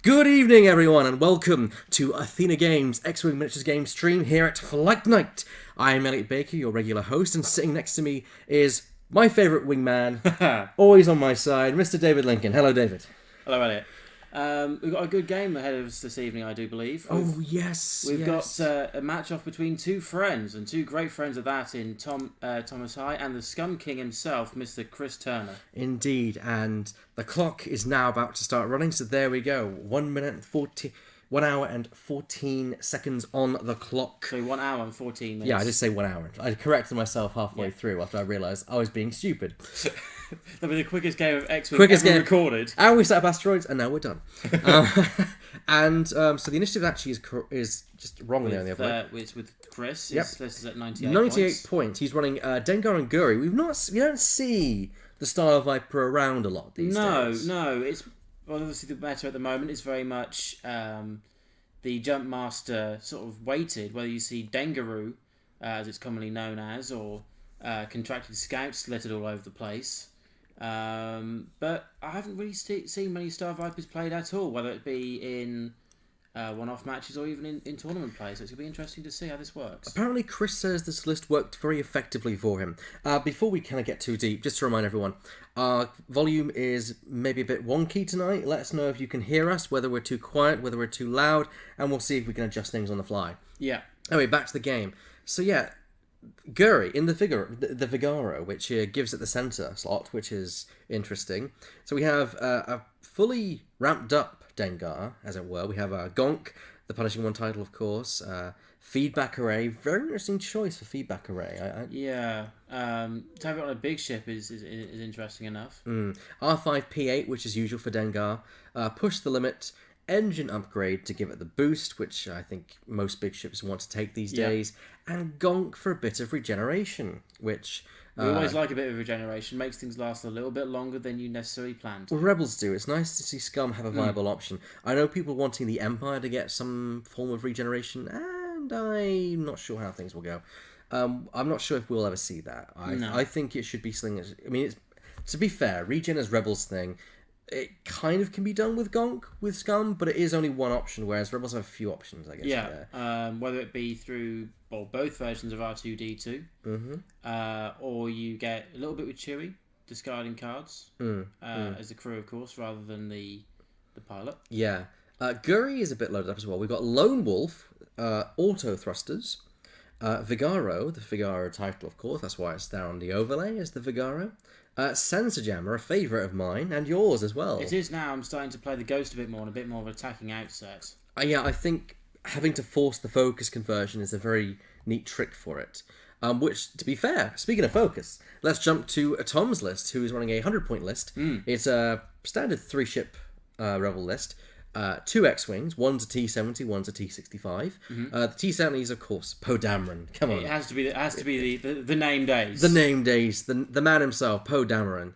Good evening, everyone, and welcome to Athena Games X-Wing Miniatures game stream here at Flight Night. I am Elliot Baker, your regular host, and sitting next to me is my favourite wingman, always on my side, Mr. David Lincoln. Hello, David. Hello, Elliot. We've got a good game ahead of us this evening, I do believe. We've got a match-off between two friends, and two great friends of that in Thomas High and the Scum King himself, Mr. Chris Turner. Indeed, and the clock is now about to start running, so there we go. 1 hour and 14 seconds on the clock. So 1 hour and 14 minutes. Yeah, I did say 1 hour. I corrected myself halfway through after I realised I was being stupid. That'll be the quickest game of X-Wing ever recorded. And we set up asteroids, and now we're done. So the initiative actually is just wrong there on the other way. It's with Chris. Yep. His list is at 98 98 points. He's running Dengar and Guri. We don't see the Star Viper around a lot these days. No. It's obviously the meta at the moment is very much the Jump Master sort of weighted, whether you see Dengaroo, as it's commonly known as, or contracted scouts littered all over the place. But I haven't really seen many Star Vipers played at all, whether it be in one-off matches or even in tournament play. So it's going to be interesting to see how this works. Apparently Chris says this list worked very effectively for him. Before we kind of get too deep, just to remind everyone, our volume is maybe a bit wonky tonight. Let us know if you can hear us, whether we're too quiet, whether we're too loud, and we'll see if we can adjust things on the fly. Yeah. Anyway, back to the game. So yeah, Guri in the Vigaro, which gives it the centre slot, which is interesting. So we have a fully ramped up Dengar, as it were. We have Gonk, the Punishing One title, of course. Feedback Array, very interesting choice for Feedback Array. To have it on a big ship is interesting enough. R5P8, which is usual for Dengar. Push the Limit. Engine upgrade to give it the boost, which I think most big ships want to take these days, and Gonk for a bit of regeneration, which... We always like a bit of regeneration, makes things last a little bit longer than you necessarily planned. Well, Rebels do. It's nice to see Scum have a viable option. I know people wanting the Empire to get some form of regeneration, and I'm not sure how things will go. I'm not sure if we'll ever see that. I think it should be something... to be fair, regen is Rebels' thing. It kind of can be done with Gonk, with Scum, but it is only one option, whereas Rebels have a few options, I guess. Yeah, whether it be through both versions of R2-D2, or you get a little bit with Chewie, discarding cards, as the crew, of course, rather than the pilot. Yeah. Guri is a bit loaded up as well. We've got Lone Wolf, Auto Thrusters, Vigaro, the Vigaro title, of course, that's why it's there on the overlay, is the Vigaro. Sensor Jammer, a favourite of mine, and yours as well. It is now. I'm starting to play the Ghost a bit more, and a bit more of an attacking outset. I think having to force the focus conversion is a very neat trick for it. Which, to be fair, speaking of focus, let's jump to Tom's list, who is running a 100-point list. It's a standard 3-ship Rebel list. 2 X-Wings, one's a T-70, one's a T-65. The T-70 is, of course, Poe Dameron. Come on. It has to be the name days. The name days. The man himself, Poe Dameron.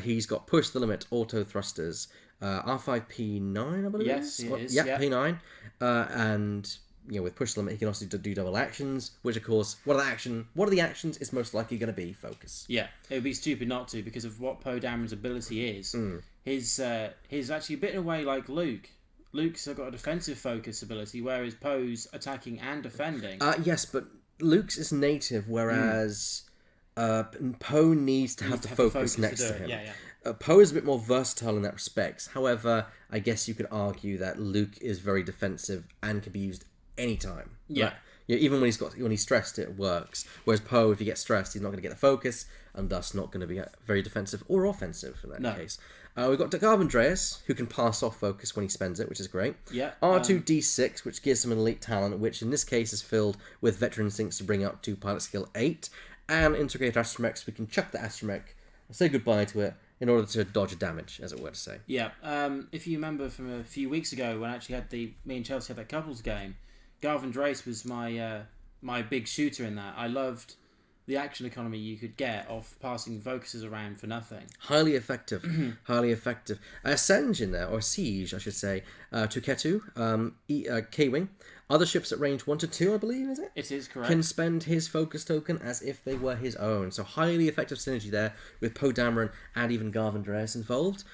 He's got Push the Limit, Auto Thrusters, R5P9, I believe. Yes, it is. Yeah, P9. And with Push the Limit, he can also do double actions, which, of course, what are the actions is most likely going to be focus. Yeah, it would be stupid not to, because of what Poe Dameron's ability is. He's actually a bit in a way like Luke. Luke's got a defensive focus ability, whereas Poe's attacking and defending. Yes, but Luke's is native, whereas Poe needs to have the focus next to him. Yeah. Poe is a bit more versatile in that respect. However, I guess you could argue that Luke is very defensive and can be used anytime. Yeah. Right? Even when he's stressed, it works. Whereas Poe, if he gets stressed, he's not going to get the focus, and thus not going to be very defensive or offensive in that case. We've got Garv Andreas, who can pass off focus when he spends it, which is great. Yeah. R2-D6, which gives him an elite talent, which in this case is filled with veteran instincts to bring up to pilot skill 8. And integrate Astromech, so we can chuck the Astromech and say goodbye to it in order to dodge a damage, as it were to say. Yeah. If you remember from a few weeks ago when I actually had me and Chelsea had that couples game, Garv Andreas was my big shooter in that. I loved the action economy you could get off passing focuses around for nothing. Highly effective. Highly effective. Ascenge in there, or Siege, I should say. Tuketu, K-Wing. Other ships at range 1 to 2, I believe, is it? It is correct. Can spend his focus token as if they were his own. So highly effective synergy there with Poe Dameron and even Garv Andreas involved.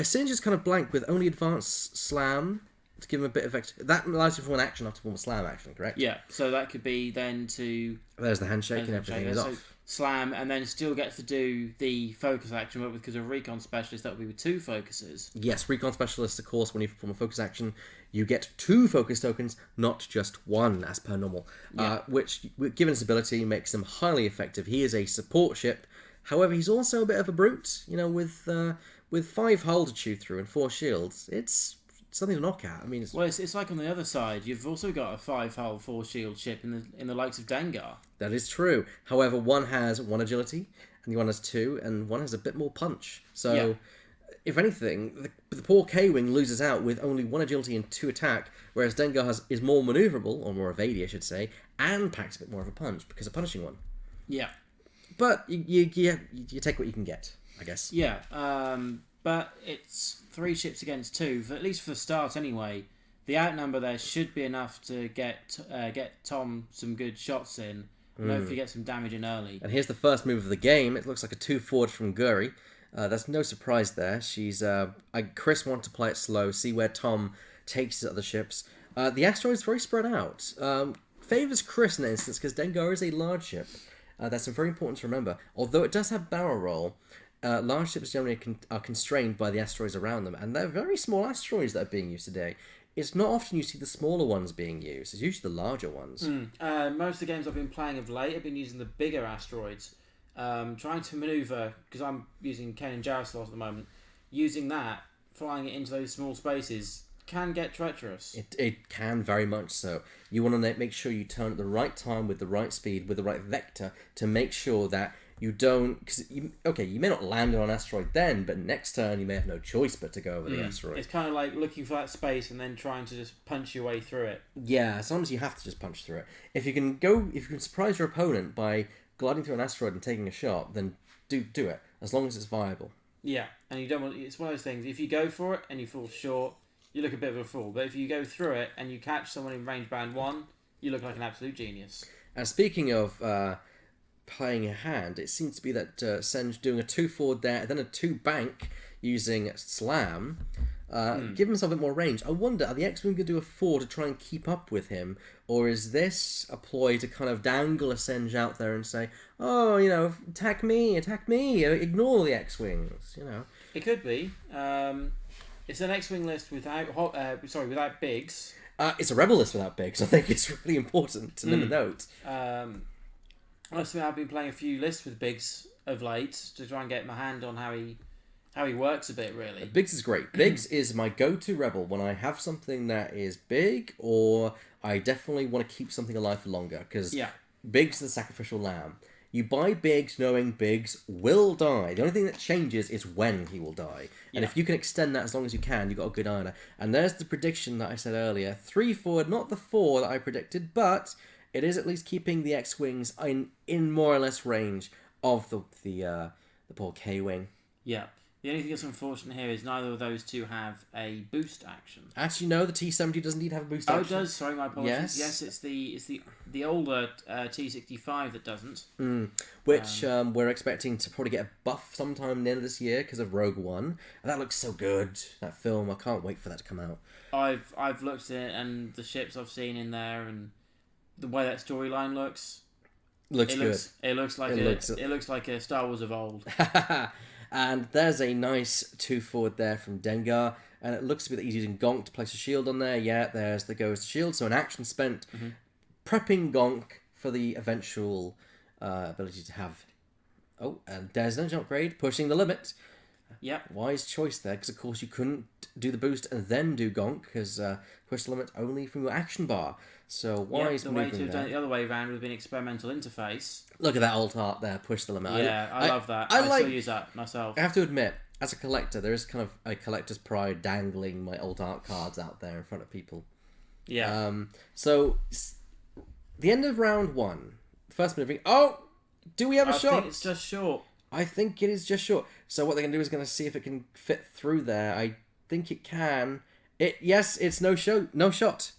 Singe is kind of blank with only advanced slam to give him a bit of extra. That allows you for one action after one slam action, correct? Yeah, so that could be then to... There's the handshake and everything is so off. slam, and then still gets to do the focus action, but because of Recon Specialist, that would be with 2 focuses. Yes, Recon Specialist, of course, when you perform a focus action, you get 2 focus tokens, not just 1, as per normal. Which, given his ability, makes him highly effective. He is a support ship. However, he's also a bit of a brute. You know, with 5 hull to chew through and 4 shields, it's something to knock at. I mean, it's like on the other side. You've also got a 5-hull, 4-shield ship in the likes of Dengar. That is true. However, one has 1 agility, and the one has 2, and one has a bit more punch. So, if anything, the poor K-Wing loses out with only 1 agility and 2 attack, whereas Dengar is more maneuverable, or more evady, I should say, and packs a bit more of a punch, because of punishing one. Yeah. But you take what you can get, I guess. Yeah, but it's 3 ships against 2, at least for the start anyway. The outnumber there should be enough to get Tom some good shots in, and hopefully get some damage in early. And here's the first move of the game. It looks like a 2 forward from Guri. That's no surprise there. Chris wanted to play it slow, see where Tom takes his other ships. The asteroid's very spread out. Favours Chris in that instance, because Dengar is a large ship. That's very important to remember. Although it does have barrel roll, large ships generally are constrained by the asteroids around them, and they're very small asteroids that are being used today. It's not often you see the smaller ones being used. It's usually the larger ones. Most of the games I've been playing of late have been using the bigger asteroids. Trying to manoeuvre, because I'm using Ken and Jaroslav at the moment, using that, flying it into those small spaces, can get treacherous. It can very much so. You want to make sure you turn at the right time with the right speed, with the right vector, to make sure that you don't... Because you may not land on an asteroid then, but next turn you may have no choice but to go over the asteroid. It's kind of like looking for that space and then trying to just punch your way through it. Yeah, sometimes you have to just punch through it. If you can surprise your opponent by gliding through an asteroid and taking a shot, then do it, as long as it's viable. Yeah, and you don't want... It's one of those things, if you go for it and you fall short, you look a bit of a fool. But if you go through it and you catch someone in range band 1, you look like an absolute genius. And speaking of playing a hand, it seems to be that Senj doing a 2 forward there, and then a 2 bank using slam, give himself a bit more range. I wonder, are the X-Wing going to do a 4 to try and keep up with him, or is this a ploy to kind of dangle a Senj out there and say, oh, attack me, ignore the X-Wings, It could be. It's an X-Wing list without Biggs. It's a Rebel list without Biggs. I think it's really important to note. Honestly, I've been playing a few lists with Biggs of late to try and get my hand on how he works a bit, really. Biggs is great. Biggs is my go-to Rebel when I have something that is big, or I definitely want to keep something alive for longer, because Biggs is the sacrificial lamb. You buy Biggs knowing Biggs will die. The only thing that changes is when he will die. And if you can extend that as long as you can, you've got a good idea. And there's the prediction that I said earlier. 3 forward, not the 4 that I predicted, but it is at least keeping the X-Wings in more or less range of the poor K-Wing. Yeah. The only thing that's unfortunate here is neither of those two have a boost action. Actually, no, the T-70 doesn't need to have a boost action. Oh, it does. Sorry, my apologies. Yes, it's the older T-65 that doesn't. Which we're expecting to probably get a buff sometime in the end of this year because of Rogue One. And that looks so good, that film. I can't wait for that to come out. I've looked at it, and the ships I've seen in there, and the way that storyline looks good. It looks like a Star Wars of old. And there's a nice 2 forward there from Dengar, and it looks to be that he's using Gonk to place a shield on there. Yeah, there's the Ghost Shield, so an action spent prepping Gonk for the eventual ability to have... Oh, and there's an upgrade, pushing the limit. Yep. Wise choice there, because of course you couldn't do the boost and then do Gonk, because push the limit only from your action bar. So wise the way to have done it the other way around would have been experimental interface. Look at that alt art there, push the limit. Yeah, I love that. I still use that myself. I have to admit, as a collector, there is kind of a collector's pride dangling my alt art cards out there in front of people. Yeah. So, the end of round 1. First minute. Oh! Do we have a shot? I think it's just short. I think it is just short. So what they're going to do is going to see if it can fit through there. I think it can. Yes, it's no shot.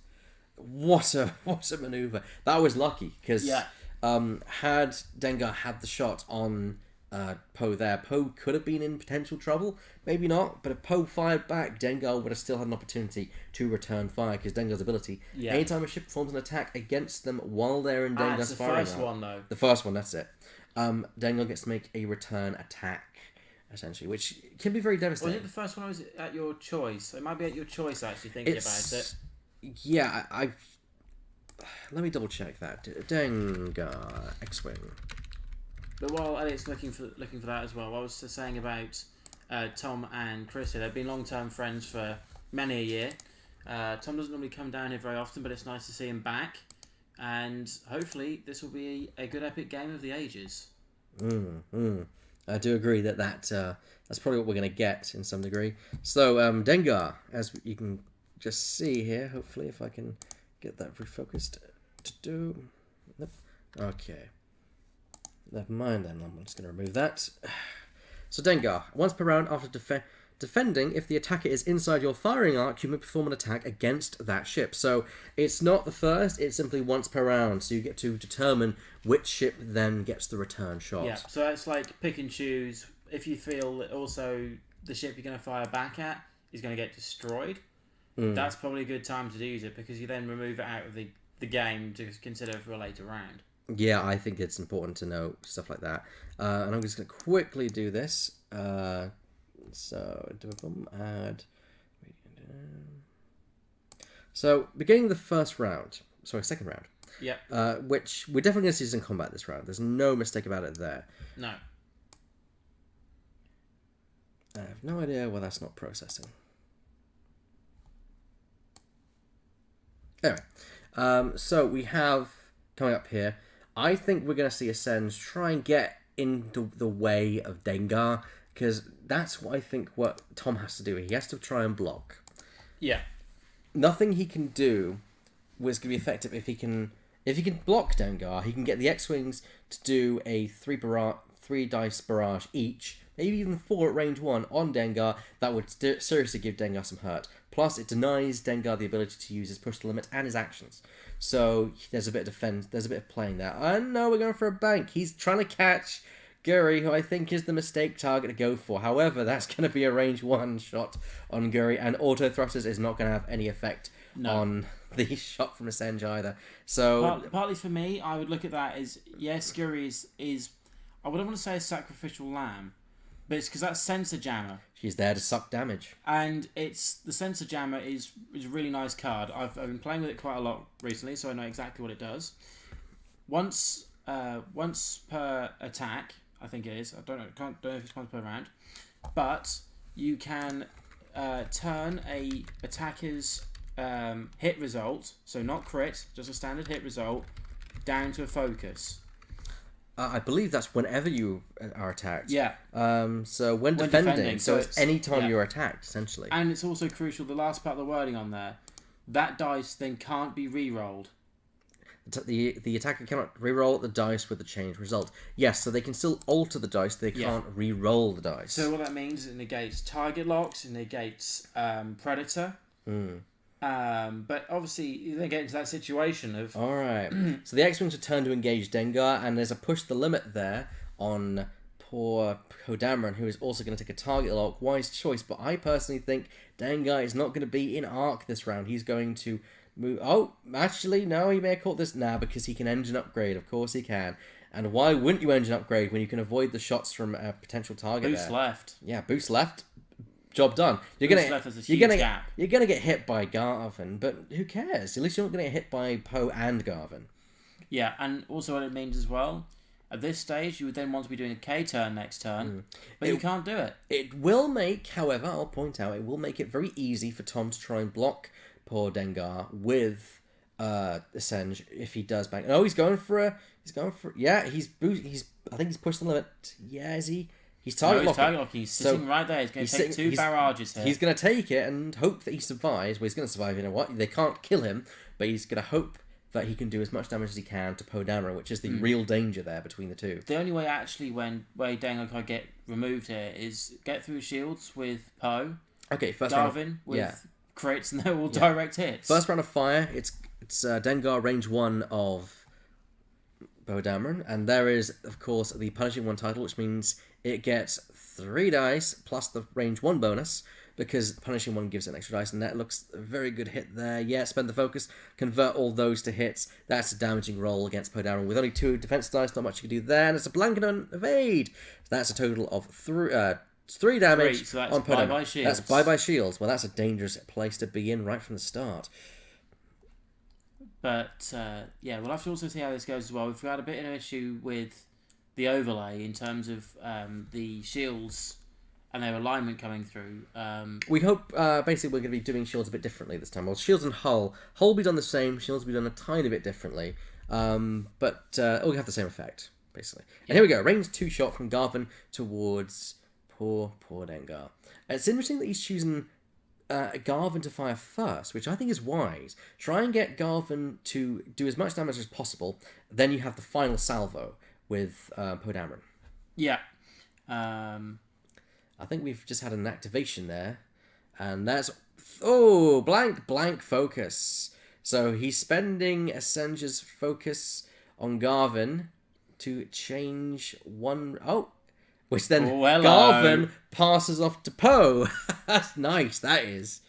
What a maneuver. That was lucky, because had Dengar had the shot on Poe there. Poe could have been in potential trouble, maybe not, but if Poe fired back, Dengar would have still had an opportunity to return fire, because Dengar's ability, anytime a ship performs an attack against them while they're in Dengar's it's the firing first arc, one, though. the first one, that's it. Dengar gets to make a return attack, essentially, which can be very devastating. Was it the first one, or was it at your choice? It might be at your choice, actually, thinking about it. Yeah, let me double check that. Dengar X-Wing. But while Elliot's looking for that as well, I was just saying about Tom and Chris here. They've been long-term friends for many a year. Tom doesn't normally come down here very often, but it's nice to see him back. And hopefully this will be a good epic game of the ages. I do agree that's probably what we're going to get in some degree. So, Dengar, as you can just see here, hopefully if I can get that refocused to do... Nope. Okay. Never mind then, I'm just going to remove that. So Dengar, once per round after defending, if the attacker is inside your firing arc, you may perform an attack against that ship. So it's not the first, it's simply once per round. So you get to determine which ship then gets the return shot. Yeah, so it's like pick and choose. If you feel that also the ship you're going to fire back at is going to get destroyed, that's probably a good time to use it, because you then remove it out of the game to consider for a later round. Yeah, I think it's important to know stuff like that. And I'm just going to quickly do this. So, add. So, beginning the second round. Yeah. Which we're definitely going to see some combat this round. There's no mistake about it there. No. I have no idea why that's not processing. Anyway, so we have coming up here. I think we're going to see Ascend try and get into the way of Dengar, because that's what Tom has to do. He has to try and block. Yeah. Nothing he can do was going to be effective if he can block Dengar. He can get the X-Wings to do a 3 dice barrage each, maybe even 4 at range 1 on Dengar. That would seriously give Dengar some hurt. Plus, it denies Dengar the ability to use his push to limit and his actions. So there's a bit of playing there. And no, we're going for a bank. He's trying to catch Guri, who I think is the mistake target to go for. However, that's going to be a range 1 shot on Guri, and auto thrusters is not going to have any effect on the shot from Ascend either. So partly for me, I would look at that as, yes, Guri is I wouldn't want to say a sacrificial lamb, but it's because that's Sensor Jammer. She's there to suck damage. And the Sensor Jammer is a really nice card. I've been playing with it quite a lot recently, so I know exactly what it does. Once per attack, I think it is. I don't know if it's once per round, but you can turn a attacker's hit result, so not crit, just a standard hit result, down to a focus. I believe that's whenever you are attacked. Yeah. So when defending, so it's any time you're attacked, essentially. And it's also crucial, the last part of the wording on there, that dice then can't be re-rolled. The attacker cannot re-roll the dice with the changed result. Yes, so they can still alter the dice, they can't re-roll the dice. So what that means is it negates target locks, it negates Predator. But obviously, you then get into that situation of... Alright. So the X-Wings return to engage Dengar, and there's a push the limit there on poor Poe Dameron, who is also going to take a target lock. Wise choice, but I personally think Dengar is not going to be in arc this round. He's going to move... Oh, actually, no, he may have caught this now because he can engine upgrade. Of course he can. And why wouldn't you engine upgrade when you can avoid the shots from a potential target Boost left. Yeah, boost left. Job done. You're gonna get hit by Garvin, but who cares? At least you're not gonna get hit by Poe and Garvin. Yeah, and also what it means as well, at this stage you would then want to be doing a K turn next turn, but you can't do it. It will make, however, I'll point out, it will make it very easy for Tom to try and block poor Dengar with Ascend if he does bang. Oh, he's going for yeah, I think he's pushed the limit. Yeah, is he? He's target locking. He's sitting right there. He's going to take 2 barrages here. He's going to take it and hope that he survives. Well, he's going to survive. You know what? They can't kill him, but he's going to hope that he can do as much damage as he can to Poe Dameron, which is the real danger there between the two. The only way actually way Dengar can get removed here is get through shields with Poe. Okay, first Garvin with crits, and they're all direct hits. First round of fire. It's Dengar range 1 of Poe Dameron, and there is, of course, the Punishing One title, which means it gets 3 dice plus the range 1 bonus, because Punishing One gives it an extra dice, and that looks a very good hit there. Yeah, spend the focus, convert all those to hits. That's a damaging roll against Poe Dameron. With only 2 defense dice, not much you can do there, and it's a blanket on evade. So that's a total of 3 damage so that's on Poe bye-bye Dameron. shields. That's bye-bye shields. Well, that's a dangerous place to be in right from the start. But, we'll have to also see how this goes as well. We've had a bit of an issue with the overlay in terms of the shields and their alignment coming through. We hope, basically, we're going to be doing shields a bit differently this time. Well, shields and hull. Hull will be done the same, shields will be done a tiny bit differently. But all have the same effect, basically. And here we go, range 2 shot from Garvin towards poor Dengar. It's interesting that he's choosing Garvin to fire first, which I think is wise. Try and get Garvin to do as much damage as possible, then you have the final salvo with Poe Dameron. Yeah. I think we've just had an activation there, and that's blank focus. So he's spending Ascenge's focus on Garvin to change one. Which then Garvin passes off to Poe. That's nice. That is.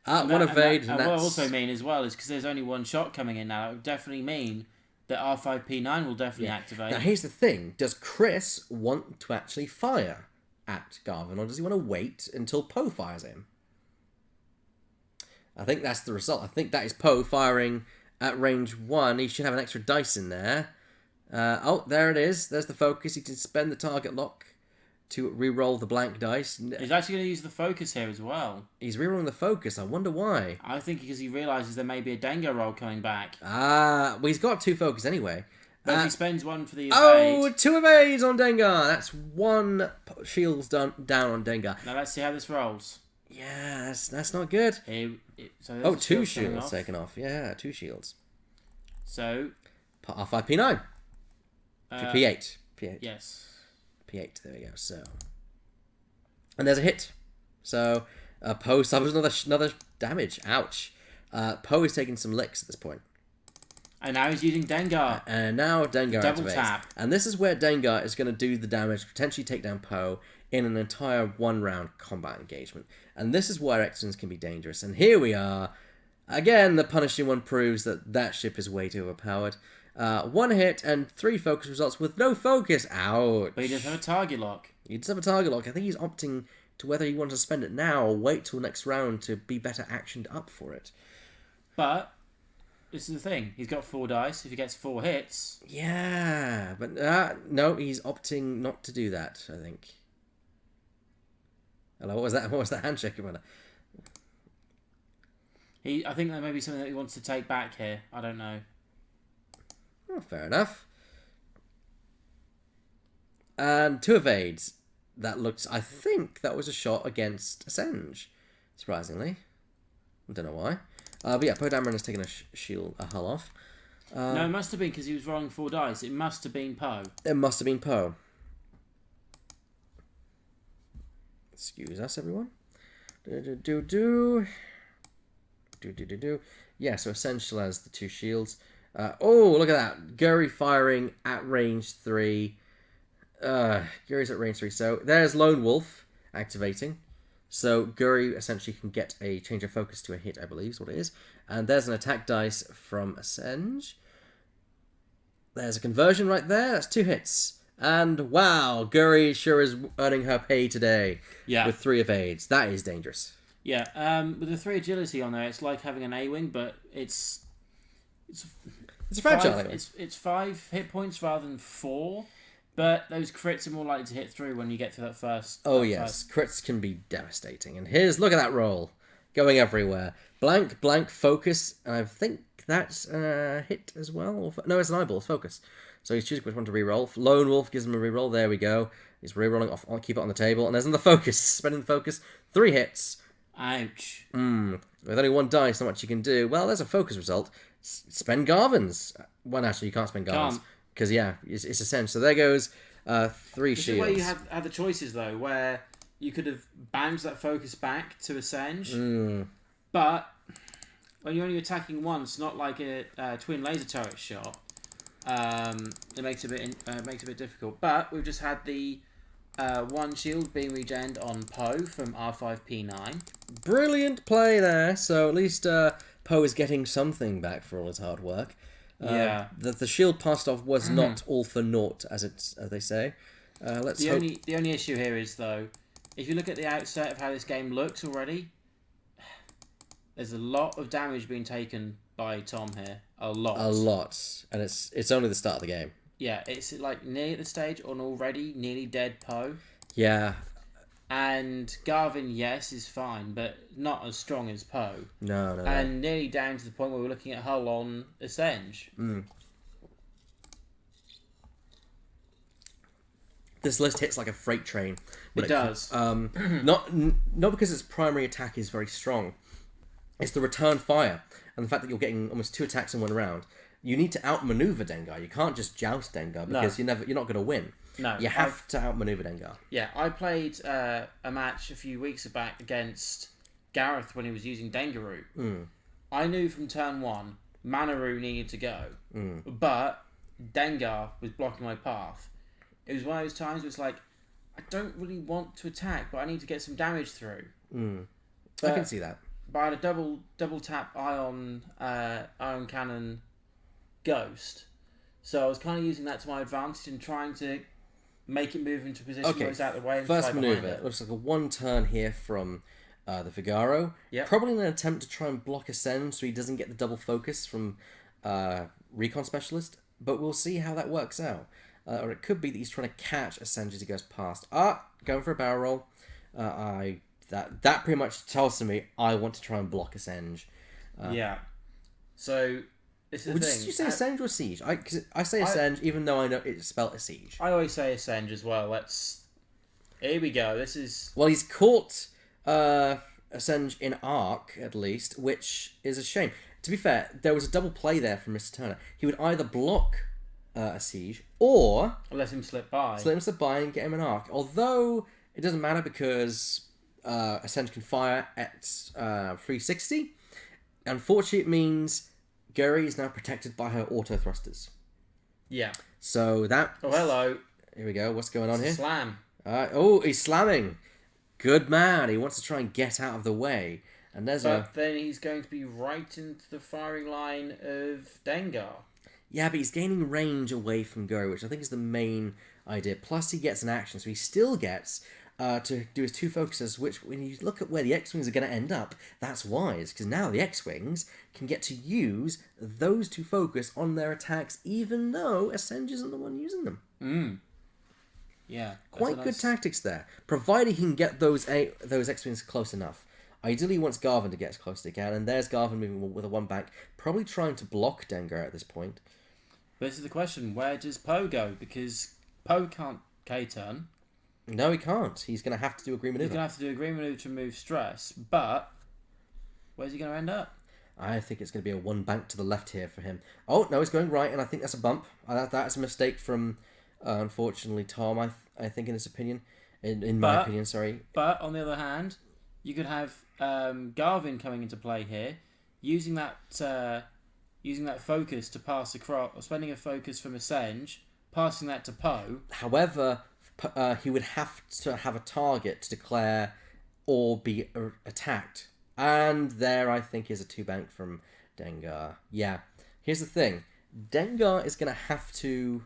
One evade. And what I also mean as well is because there's only one shot coming in now. It would definitely mean that R5P9 will definitely activate. Now here's the thing: does Chris want to actually fire at Garvin, or does he want to wait until Poe fires him? I think that's the result. I think that is Poe firing at range 1. He should have an extra dice in there. There it is. There's the focus. He can spend the target lock to re-roll the blank dice. He's actually going to use the focus here as well. He's re-rolling the focus. I wonder why. I think because he realises there may be a Dengar roll coming back. Well, he's got 2 focus anyway. But if he spends 1 for the evade... 2 evades on Dengar. That's 1 shields down on Dengar. Now let's see how this rolls. Yeah, that's not good. So 2 shields taken off. Yeah, 2 shields. So... R5, P9. P8. P8. Yes. P8, there we go. So, and there's a hit. So Poe suffers another damage. Ouch. Poe is taking some licks at this point. And now he's using Dengar. And now Dengar double activates. tap. And this is where Dengar is going to do the damage, potentially take down Poe in an entire 1-round combat engagement. And this is where Exons can be dangerous. And here we are. Again, the Punishing One proves that ship is way too overpowered. 1 hit and 3 focus results with no focus. Ouch. But he doesn't have a target lock. He does have a target lock. I think he's opting to whether he wants to spend it now or wait till next round to be better actioned up for it. But this is the thing. He's got 4 dice. If he gets 4 hits... Yeah, but no, he's opting not to do that, I think. Hello, what was that? What was that handshake about? I think that may be something that he wants to take back here. I don't know. Oh, fair enough. And 2 evades. That looks... I think that was a shot against Ascenge, surprisingly. I don't know why. But yeah, Poe Dameron has taken a hull off. No, it must have been because he was rolling 4 dice. It must have been Poe. It must have been Poe. Excuse us, everyone. Yeah, so Ascenge still has the 2 shields. Look at that. Guri firing at range 3. Guri's at range 3. So there's Lone Wolf activating. So Guri essentially can get a change of focus to a hit, I believe is what it is. And there's an attack dice from Ascenge. There's a conversion right there. That's 2 hits. And wow, Guri sure is earning her pay today. Yeah. With 3 evades. That is dangerous. Yeah. With the 3 agility on there, it's like having an A-wing, but it's a fragile. It's 5 hit points rather than 4, but those crits are more likely to hit through when you get to that first. Yes, crits can be devastating. And look at that roll, going everywhere. Blank focus, and I think that's a hit as well. No, it's an eyeball. It's focus. So he's choosing which one to reroll. Lone Wolf gives him a reroll. There we go. He's rerolling off. I'll keep it on the table, and there's another focus. Spending the focus. 3 hits. Ouch. With only 1 dice, not much you can do. Well, there's a focus result. Spend Garvin's. Well, actually, you can't spend Garvin's. Because, it's Ascenge. So there goes 3 shields. This is where you had the choices, though, where you could have bounced that focus back to Ascenge. But when you're only attacking once, not like a twin laser turret shot, It makes it a bit difficult. But we've just had the one shield being regened on Poe from R5P9. Brilliant play there. So at least Poe is getting something back for all his hard work. Yeah. The shield passed off was not all for naught, as they say. The only issue here is, though, if you look at the outset of how this game looks already, there's a lot of damage being taken by Tom here. A lot. And it's only the start of the game. Yeah, it's like nearly at the stage on already nearly dead Poe. Yeah. And Garvin, yes, is fine, but not as strong as Poe. No. And nearly down to the point where we're looking at Hull on Ascenge. This list hits like a freight train. It does. Not because its primary attack is very strong. It's the return fire and the fact that you're getting almost 2 attacks in one round. You need to outmaneuver Dengar. You can't just joust Dengar because you're not going to win. No, you have to outmaneuver Dengar. Yeah, I played a match a few weeks back against Gareth when he was using Dengaru. I knew from turn 1 Manaru needed to go, but Dengar was blocking my path. It was one of those times where it's like, I don't really want to attack, but I need to get some damage through. I can see that. But I had a double tap ion cannon ghost, so I was kind of using that to my advantage and trying to make it move into a position where it's out of the way. And first maneuver. It looks like a 1 turn here from the Figaro. Yep. Probably in an attempt to try and block Ascend so he doesn't get the double focus from Recon Specialist. But we'll see how that works out. Or it could be that he's trying to catch Ascend as he goes past. Going for a barrel roll. That pretty much tells me I want to try and block Ascend. Yeah. So this is the thing. Did you say Ascend or Siege? I say Ascend even though I know it's spelled a Siege. I always say Ascend as well. Here we go. This is... Well, he's caught Ascend in arc, at least, which is a shame. To be fair, there was a double play there from Mr. Turner. He would either block a Siege or... let him slip by. Let him slip by and get him an arc. Although, it doesn't matter because Ascend can fire at 360. Unfortunately, it means Guri is now protected by her auto thrusters. Yeah. So that... Oh, hello. Here we go. What's going on here? Slam. He's slamming. Good man. He wants to try and get out of the way. And then he's going to be right into the firing line of Dengar. Yeah, but he's gaining range away from Guri, which I think is the main idea. Plus, he gets an action, so he still gets to do his 2 focuses, which, when you look at where the X-Wings are going to end up, that's wise, because now the X-Wings can get to use those 2 focus on their attacks, even though Ascend isn't the one using them. Yeah. Quite good tactics there, provided he can get those X-Wings close enough. Ideally, he wants Garvin to get as close as he can, and there's Garvin moving with a 1 back, probably trying to block Dengar at this point. But this is the question, where does Poe go? Because Poe can't K-turn. No, he can't. He's going to have to do a green maneuver. He's going to have to do a green maneuver to remove stress, but where's he going to end up? I think it's going to be a 1 bank to the left here for him. Oh, no, he's going right, and I think that's a bump. That's a mistake from, unfortunately, Tom, I think, in his opinion. In my opinion, sorry. But, on the other hand, you could have Garvin coming into play here, using that focus to pass across, or spending a focus from Ascenge, passing that to Poe. However, he would have to have a target to declare or be attacked. And there, I think, is a 2 bank from Dengar. Yeah. Here's the thing. Dengar is going to have to...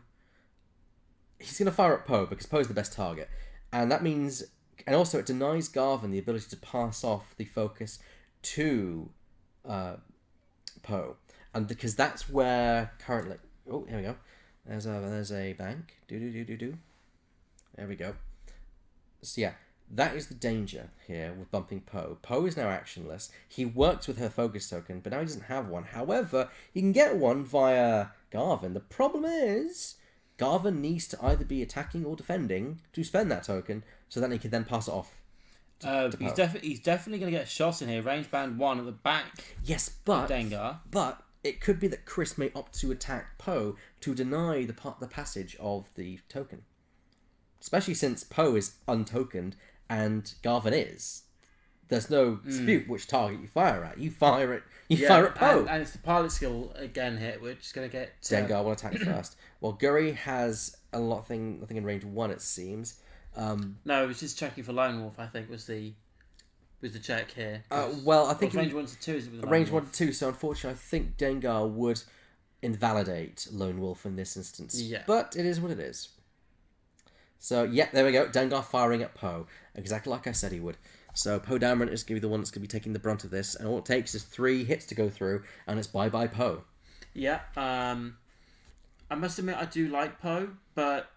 He's going to fire at Poe because Poe's the best target. And that means... And also, it denies Garvin the ability to pass off the focus to Poe. And because that's where currently... Oh, here we go. There's a bank. Do. There we go. So yeah, that is the danger here with bumping Poe. Poe is now actionless. He works with her focus token, but now he doesn't have one. However, he can get one via Garvin. The problem is, Garvin needs to either be attacking or defending to spend that token, so that he can then pass it off. He's definitely going to get a shot in here. Range band 1 at the back. Yes, but Dengar. But it could be that Chris may opt to attack Poe to deny the passage of the token. Especially since Poe is untokened and Garvin is. there's no dispute which target you fire at. You fire at Poe. And it's the pilot skill again hit, which is going to get... Dengar will attack first. Well, Guri has nothing in range 1, it seems. No, it was just checking for Lone Wolf, I think, was the check here. Well, I think... range 1 to 2 is it with range 1 to 2, so unfortunately I think Dengar would invalidate Lone Wolf in this instance. Yeah. But it is what it is. So, yeah, there we go. Dengar firing at Poe. Exactly like I said he would. So Poe Dameron is going to be the one that's going to be taking the brunt of this, and all it takes is 3 hits to go through, and it's bye-bye Poe. Yeah, I must admit I do like Poe, but...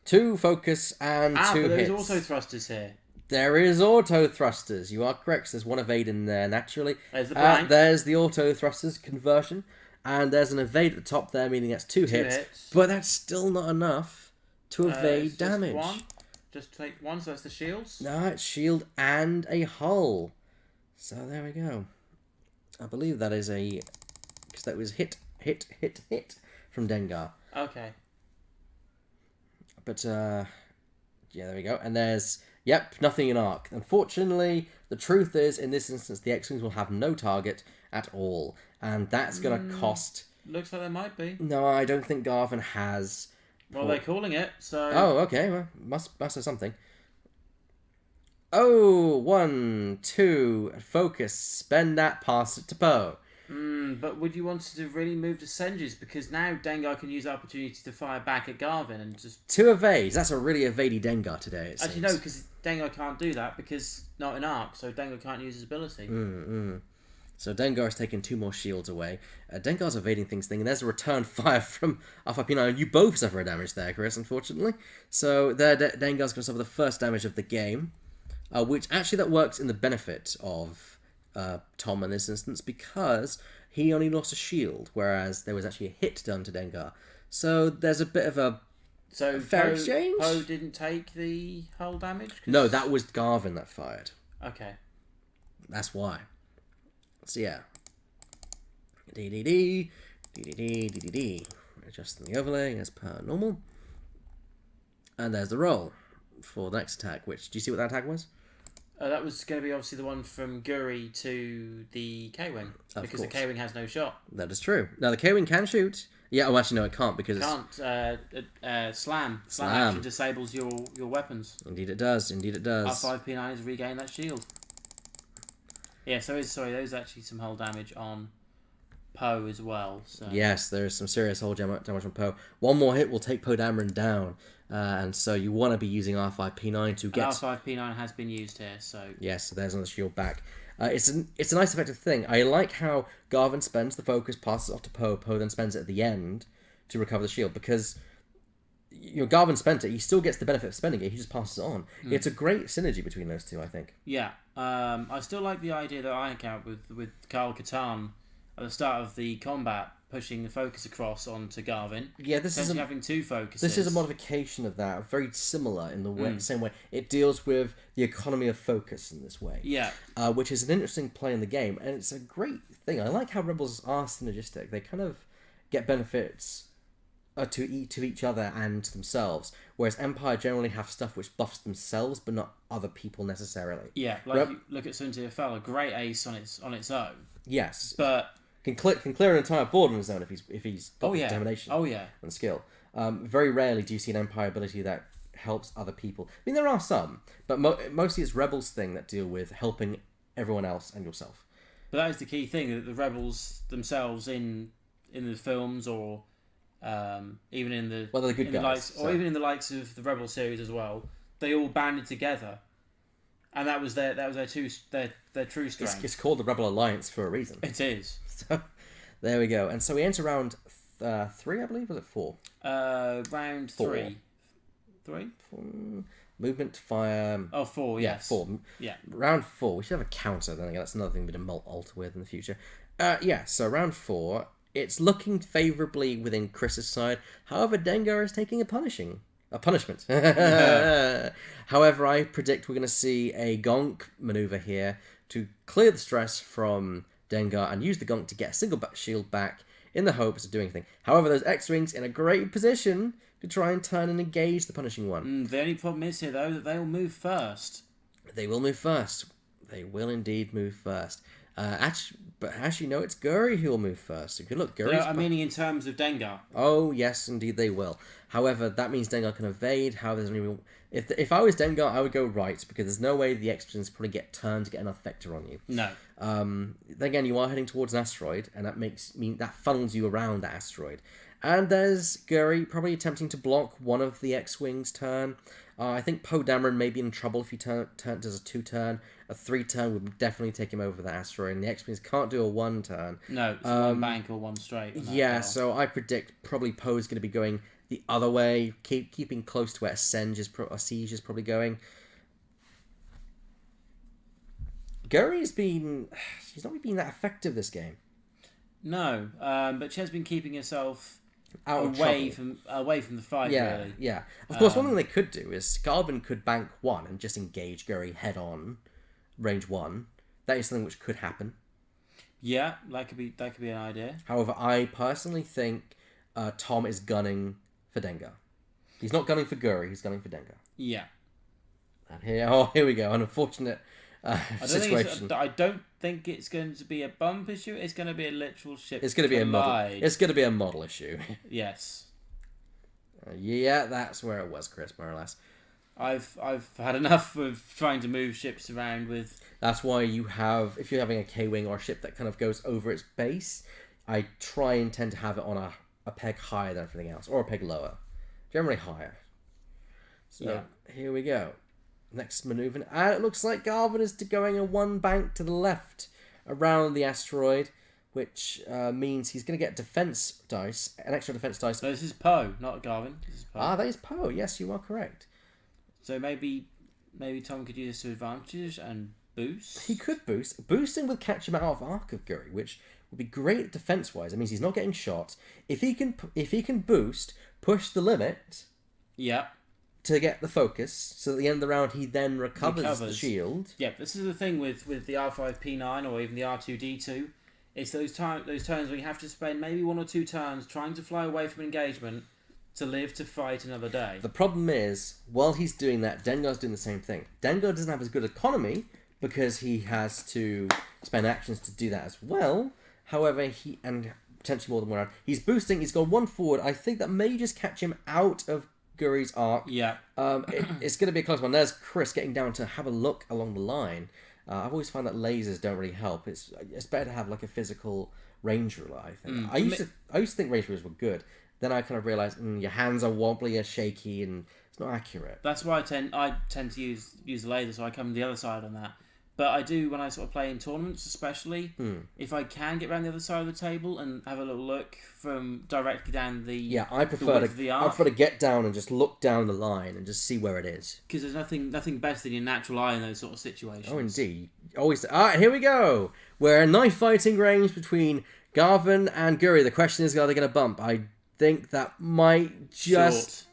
2 focus and 2 hits. but there's auto thrusters here. There is auto thrusters. You are correct. There's one evade in there naturally. There's the blank. There's the auto thrusters conversion, and there's an evade at the top there, meaning that's 2 hits. But that's still not enough to evade damage. Just one. Just take 1, so that's the shields. No, it's shield and a hull. So there we go. I believe that is because that was hit from Dengar. Okay. But yeah, there we go. And there's nothing in arc. Unfortunately, the truth is in this instance the X-wings will have no target at all, and that's going to cost. Looks like there might be. No, I don't think Garvin has. Well, they're calling it, so... Oh, okay. Well, must have something. Oh, 1, 2, focus. Spend that, pass it to Poe. But would you want to really move to Senjus? Because now Dengar can use the opportunity to fire back at Garvin and just... 2 evades. That's a really evady Dengar today, it Actually, seems. no, because Dengar can't do that because not in arc, so Dengar can't use his ability. So Dengar has taken 2 more shields away. Dengar's evading things, and there's a return fire from Alpha P9. You both suffer a damage there, Chris, unfortunately. So there, Dengar's going to suffer the first damage of the game, which actually that works in the benefit of Tom in this instance, because he only lost a shield, whereas there was actually a hit done to Dengar. So there's a bit of a fair exchange. Poe didn't take the hull damage? No, that was Garvin that fired. Okay. That's why. So yeah. Adjusting the overlay as per normal. And there's the roll for the next attack, which, do you see what that attack was? That was going to be obviously the one from Guri to the K-Wing. Because the K-Wing has no shot. That is true. Now, the K-Wing can shoot. Yeah, oh, actually, no, it can't because Can't. Slam. Slam action disables your weapons. Indeed it does. Indeed it does. R5P9 has regained that shield. Yeah, so there's actually some hull damage on Poe as well. So. Yes, there is some serious hull damage on Poe. One more hit will take Poe Dameron down. And so you want to be using R5P9 to get... R5P9 has been used here, so... Yes, so there's another shield back. It's a nice effective thing. I like how Garvin spends the focus, passes it off to Poe. Poe then spends it at the end to recover the shield, because Garvin spent it. He still gets the benefit of spending it. He just passes it on. It's a great synergy between those two, I think. Yeah. I still like the idea that I encountered with Karl Katan at the start of the combat, pushing the focus across onto Garvin. Yeah, this is having 2 focuses. This is a modification of that, very similar in the same way. It deals with the economy of focus in this way. Yeah. Which is an interesting play in the game, and it's a great thing. I like how Rebels are synergistic. They kind of get benefits to each other and to themselves, whereas Empire generally have stuff which buffs themselves, but not other people necessarily. Yeah, like you look at Sun Tfl, a great ace on its own. Yes. But... Can clear an entire board on his own if he's got determination and skill. Very rarely do you see an Empire ability that helps other people. I mean, there are some, but mostly it's Rebels thing that deal with helping everyone else and yourself. But that is the key thing, that the Rebels themselves in the films, or even in the they're good guys, or even in the likes of the Rebel series as well, they all banded together, and that was their true strength. It's called the Rebel Alliance for a reason. It is. So, there we go. And so we enter round 3, I believe. Was it 4? Round 4. 3. 3? Movement, fire... Oh, 4, yes. 4. Yeah. Round 4. We should have a counter. Then again, that's another thing we can alter with in the future. So round 4. It's looking favourably within Chris's side. However, Dengar is taking a punishment. However, I predict we're going to see a gonk manoeuvre here to clear the stress from Dengar and use the gonk to get a single shield back in the hopes of doing anything. However, those X-Wings in a great position to try and turn and engage the punishing one. The only problem is here, though, that they'll move first. They will move first. They will indeed move first. Actually, no, it's Guri who will move first. If you look, No, Guri's... I'm meaning in terms of Dengar. Oh, yes, indeed they will. However, that means Dengar can evade. However, there's only... If I was Dengar, I would go right, because there's no way the expeditions probably get turned to get enough vector on you. No. Then again, you are heading towards an asteroid, and that funnels you around that asteroid. And there's Guri probably attempting to block one of the X-Wing's turn. I think Poe Dameron may be in trouble if he does a 2-turn. A 3-turn would definitely take him over the asteroid, and the X-Wings can't do a 1-turn. No, it's one bank or one straight. Yeah, so I predict probably Poe's going to be going the other way, keeping close to where Siege is probably going. Guri's she's not really been that effective this game. No, but she has been keeping herself away from the fight. Yeah, really. yeah. Of course, one thing they could do is Garvin could bank 1 and just engage Guri head on, range 1. That is something which could happen. Yeah, that could be an idea. However, I personally think Tom is gunning for Dengar. He's not gunning for Guri. He's gunning for Dengar. Yeah. And here we go. An unfortunate situation. I don't think it's going to be a bump issue. It's going to be a literal ship. It's going to be a model. It's going to be a model issue. Yes. Yeah, that's where it was, Chris, more or less. I've had enough of trying to move ships around with. That's why if you're having a K-wing or a ship that kind of goes over its base, I try and tend to have it on a peg higher than everything else, or a peg lower, generally higher. So Here we go. Next maneuver, and it looks like Garvin is going a 1 bank to the left around the asteroid, which means he's going to get defense dice, an extra defense dice. No, this is Poe, not Garvin. This is Poe. That is Poe. Yes, you are correct. So maybe Tom could use this to advantage and boost. He could boost. Boosting would catch him out of arc of Guri, which would be great defense-wise. It means he's not getting shot. If he can boost, push the limit. Yeah. To get the focus, so at the end of the round he then recovers. The shield. Yeah, this is the thing with the R5P9 or even the R2D2. It's those turns where you have to spend maybe 1 or 2 turns trying to fly away from engagement to live to fight another day. The problem is, while he's doing that, Dengar's doing the same thing. Dengar doesn't have as good economy because he has to spend actions to do that as well. However, and potentially more than 1 round. He's boosting, he's got 1 forward. I think that may just catch him out of Guri's arc. Yeah. It's going to be a close one. There's Chris getting down to have a look along the line. I've always found that lasers don't really help. It's better to have like a physical range ruler, I think. I used to think range rulers were good. Then I kind of realised your hands are wobbly, are shaky, and it's not accurate. That's why I tend to use the laser, so I come the other side on that. But I do when I sort of play in tournaments, especially if I can get around the other side of the table and have a little look from directly down the I prefer to get down and just look down the line and just see where it is. Because there's nothing better than your natural eye in those sort of situations. Oh, indeed. Always. Here we go. We're a knife fighting range between Garvin and Guri. The question is, are they going to bump? I think that might just.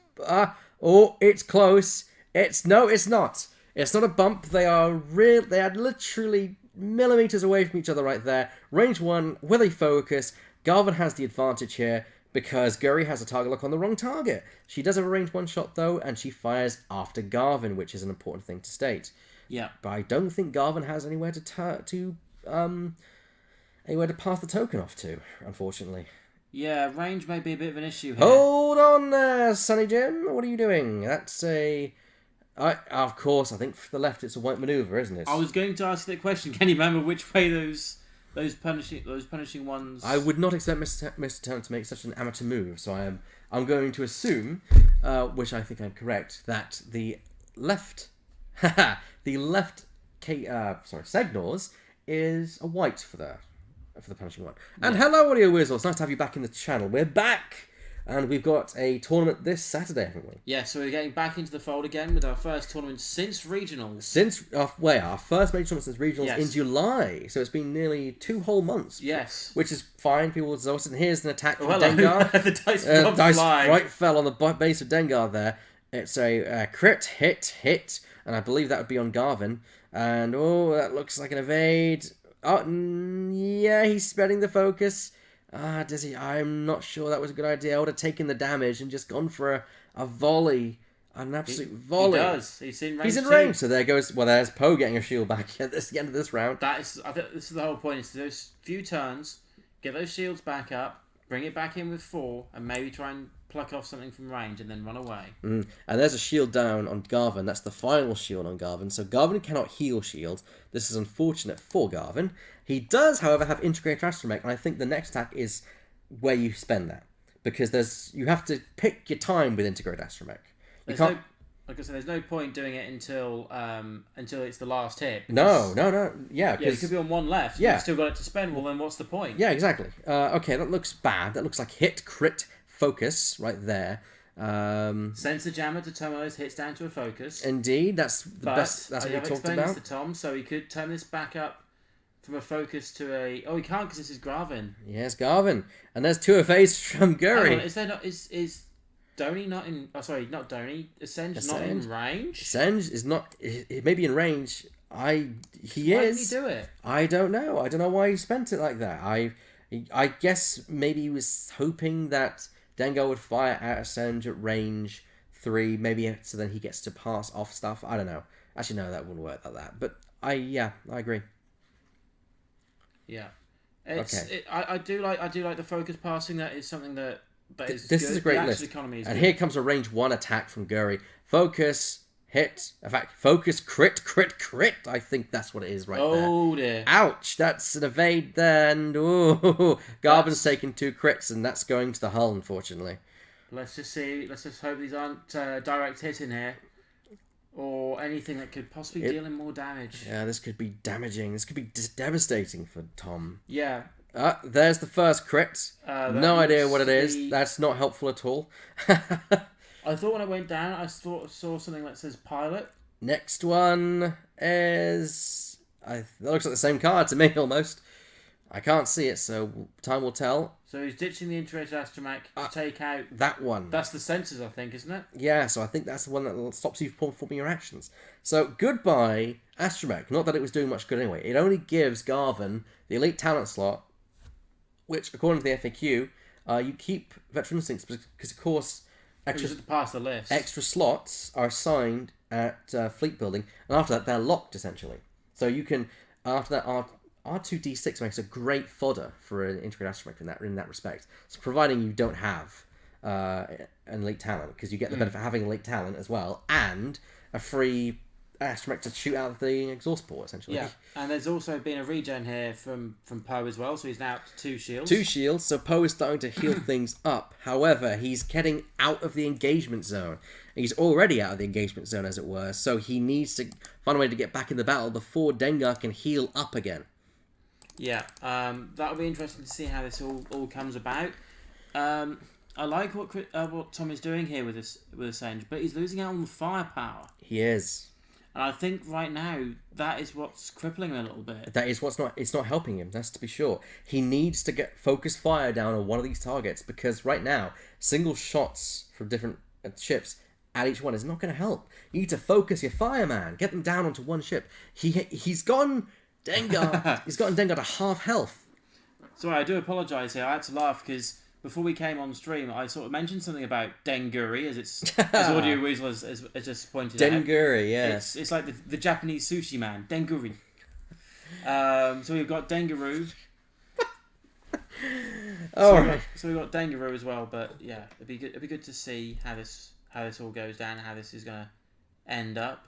It's close. It's not. It's not a bump. They are literally millimeters away from each other right there. Range 1, with a focus. Garvin has the advantage here because Guri has a target lock on the wrong target. She does have a range 1 shot though, and she fires after Garvin, which is an important thing to state. Yeah. But I don't think Garvin has anywhere to pass the token off to, unfortunately. Yeah, range may be a bit of an issue here. Hold on there, Sonny Jim. What are you doing? That's a... of course, I think for the left it's a white maneuver, isn't it? I was going to ask that question. Can you remember which way those punishing ones? I would not expect Mr. Turner to make such an amateur move, so I'm going to assume, which I think I'm correct, that the left Segnors is a white for the punishing one. And hello, Audio Whizzles. Nice to have you back in the channel. We're back. And we've got a tournament this Saturday, haven't we? Yeah, so we're getting back into the fold again with our first tournament since regionals. Our first major tournament since regionals in July. So it's been nearly 2 whole months. Yes. Which is fine. People will say, and here's an attack from Dengar. The dice right fell on the base of Dengar there. It's a crit, hit, and I believe that would be on Garvin. And, that looks like an evade. He's spreading the focus. Does he? I'm not sure that was a good idea. I would have taken the damage and just gone for a volley An absolute He volley. does. He's in range. He's in too. range, so there goes. Well, there's Poe getting a shield back at the end of this round. I think this is the whole point. Is those few turns, get those shields back up, bring it back in with 4, and maybe try and pluck off something from range, and then run away. And there's a shield down on Garvin. That's the final shield on Garvin. So Garvin cannot heal shield. This is unfortunate for Garvin. He does, however, have Integrated Astromech, and I think the next attack is where you spend that. Because you have to pick your time with Integrated Astromech. Like I said, there's no point doing it until it's the last hit. No. Yeah, you could be on 1 left. Yeah. You've still got it to spend. Well, then what's the point? Yeah, exactly. Okay, that looks bad. That looks like hit, crit, focus right there. Sensor jammer to turn those hits down to a focus. Indeed, that's the best. That's what we talked about. To Tom, so he could turn this back up from a focus to a. Oh, he can't because this is Garvin. Yes, Garvin, and there's 2 FAs from Guri. Is there not? Is Donnie not in? Oh, sorry, not Donnie. Ascend not in range. Ascend is not. He may be in range. He is. Why did he do it? I don't know. I don't know why he spent it like that. I guess maybe he was hoping that Dengar would fire out Ascend at range 3, maybe so then he gets to pass off stuff. I don't know. Actually, no, that wouldn't work like that. But I agree. Yeah, Okay. I do like the focus passing. That is something that This good. is a great The list. economy is And good. here comes a range 1 attack from Guri. Focus, hit. In fact, focus, crit. I think that's what it is right there. Oh dear. Ouch, that's an evade there, and Garvin's taken 2 crits, and that's going to the hull, unfortunately. Let's just hope these aren't direct hit in here. Or anything that could possibly deal him more damage. Yeah, this could be damaging. This could be devastating for Tom. Yeah. There's the first crit. No idea what it is. That's not helpful at all. I thought when I went down, I saw something that says pilot. Next one is... that looks like the same card to me, almost. I can't see it, so time will tell. So he's ditching the Integrated Astromech to take out... That one. That's the sensors, I think, isn't it? Yeah, so I think that's the one that stops you from performing your actions. So, goodbye, Astromech. Not that it was doing much good anyway. It only gives Garvin the Elite Talent slot, which, according to the FAQ, you keep Veteran Instincts because, of course, extra slots are assigned at fleet building, and after that, they're locked, essentially. So you can, after that, R2D6 makes a great fodder for an Integrated Astromech in that respect. So providing you don't have an Elite Talent, because you get the benefit of having Elite Talent as well, and a free Astromech to shoot out the exhaust port, essentially. Yeah, and there's also been a regen here from Poe as well, so he's now up to 2 shields. 2 shields, so Poe is starting to heal things up. However, he's getting out of the engagement zone. He's already out of the engagement zone, as it were, so he needs to find a way to get back in the battle before Dengar can heal up again. Yeah, that'll be interesting to see how this all comes about. I like what Tom is doing here with Ascend, but he's losing out on the firepower. He is. And I think right now that is what's crippling him a little bit. That is it's not helping him, that's to be sure. He needs to get focused fire down on one of these targets, because right now, single shots from different ships at each one is not going to help. You need to focus your fire, man. Get them down onto one ship. He's gotten Dengar. He's gotten Dengar to half health. Sorry, I do apologise here. I had to laugh because before we came on stream, I sort of mentioned something about Denguri, as Audio Weasel has just pointed out. Denguri, yes. It's like the Japanese sushi man, Denguri. So we've got Dengaru. So we've got Dengaru as well, but yeah, it'd be good to see how this all goes down, how this is going to end up.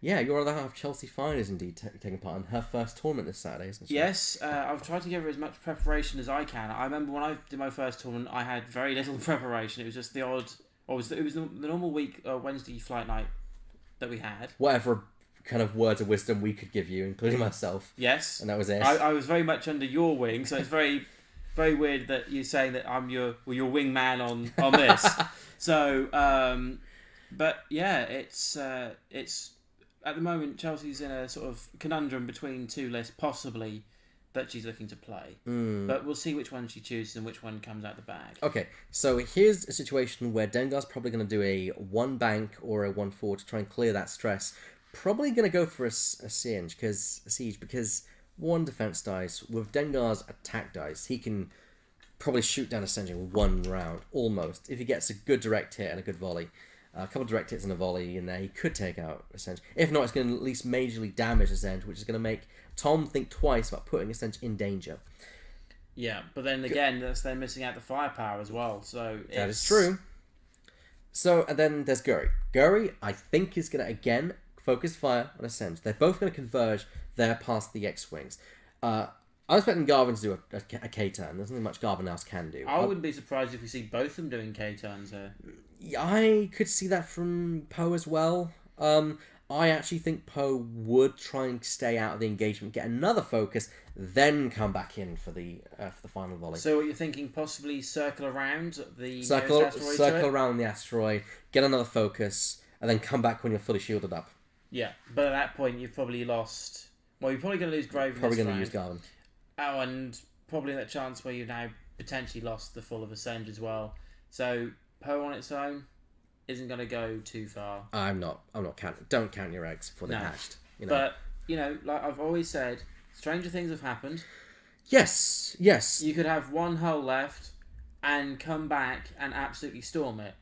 Yeah, your other half, Chelsea Fine, is indeed taking part in her first tournament this Saturday, isn't she? Yes, I've tried to give her as much preparation as I can. I remember when I did my first tournament, I had very little preparation. It was just the odd, it was the normal week Wednesday flight night that we had. Whatever kind of words of wisdom we could give you, including myself. Yes, and that was it. I was very much under your wing, so it's very, very weird that you're saying that I'm your wingman on this. So, but yeah, it's at the moment Chelsea's in a sort of conundrum between 2 lists, possibly that she's looking to play. But we'll see which one she chooses and which one comes out the bag. Okay, so here's a situation where Dengar's probably going to do a 1 bank or a 1-4 to try and clear that stress. Probably going to go for a siege because 1 defense dice with Dengar's attack dice, he can probably shoot down a Siege in 1 round almost if he gets a good direct hit and a good volley. A couple of direct hits and a volley in there, he could take out Ascend. If not, it's going to at least majorly damage Ascend, which is going to make Tom think twice about putting Ascend in danger. Yeah, but then again, they're missing out the firepower as well. So that is true. So, and then there's Guri. Guri, I think, is going to, again, focus fire on Ascend. They're both going to converge there past the X-Wings. I'm expecting Garvin to do a K-turn. There's nothing much Garvin else can do. I wouldn't be surprised if we see both of them doing K-turns here. I could see that from Poe as well. I actually think Poe would try and stay out of the engagement, get another focus, then come back in for the final volley. So what you're thinking, possibly circle around the circle around the asteroid, get another focus, and then come back when you're fully shielded up. Yeah, but at that point you've probably lost. Well, you're probably going to lose Grove. Probably going to use Garvin. Oh, and probably that chance where you've now potentially lost the full of Ascend as well. So Poe on its own isn't going to go too far. I'm not counting. Don't count your eggs before they're hatched. You know? But like I've always said, stranger things have happened. Yes. You could have one hull left and come back and absolutely storm it.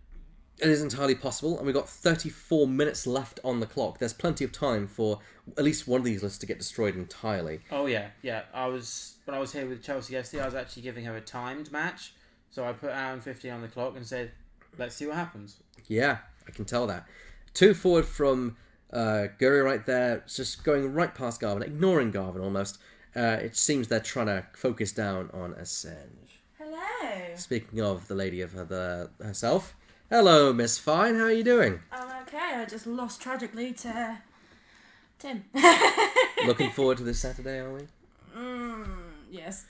It is entirely possible, and we've got 34 minutes left on the clock. There's plenty of time for at least one of these lists to get destroyed entirely. Oh yeah. When I was here with Chelsea yesterday, I was actually giving her a timed match. So I put hour and 50 on the clock and said, let's see what happens. Yeah, I can tell that. 2 forward from Guri right there, it's just going right past Garvin, ignoring Garvin almost. It seems they're trying to focus down on Ascend. Hello. Speaking of the lady of herself, hello, Miss Fine, how are you doing? I'm okay, I just lost tragically to Tim. Looking forward to this Saturday, are we? Yes.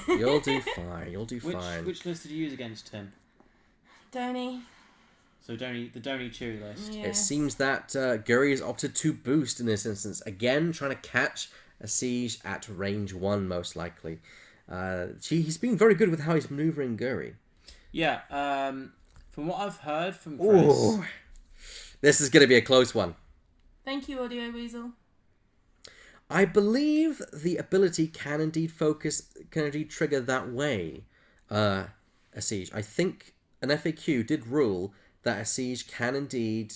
You'll do fine, Which list did you use against Tim? Donny. So the Donny Chewy list. Yes. It seems that Guri has opted to boost in this instance. Again, trying to catch a siege at range 1, most likely. He's been very good with how he's maneuvering Guri. Yeah, from what I've heard from Chris... Ooh, this is going to be a close one. Thank you, Audio Weasel. I believe the ability can indeed trigger that way a siege. I think an FAQ did rule that a siege can indeed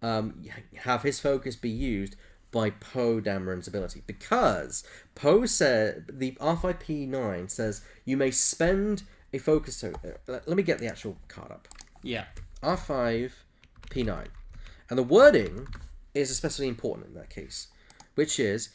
have his focus be used by Poe Dameron's ability. Because Poe said, the R5P9 says, you may spend a focus token. Let me get the actual card up. Yeah. R5P9. And the wording is especially important in that case, which is,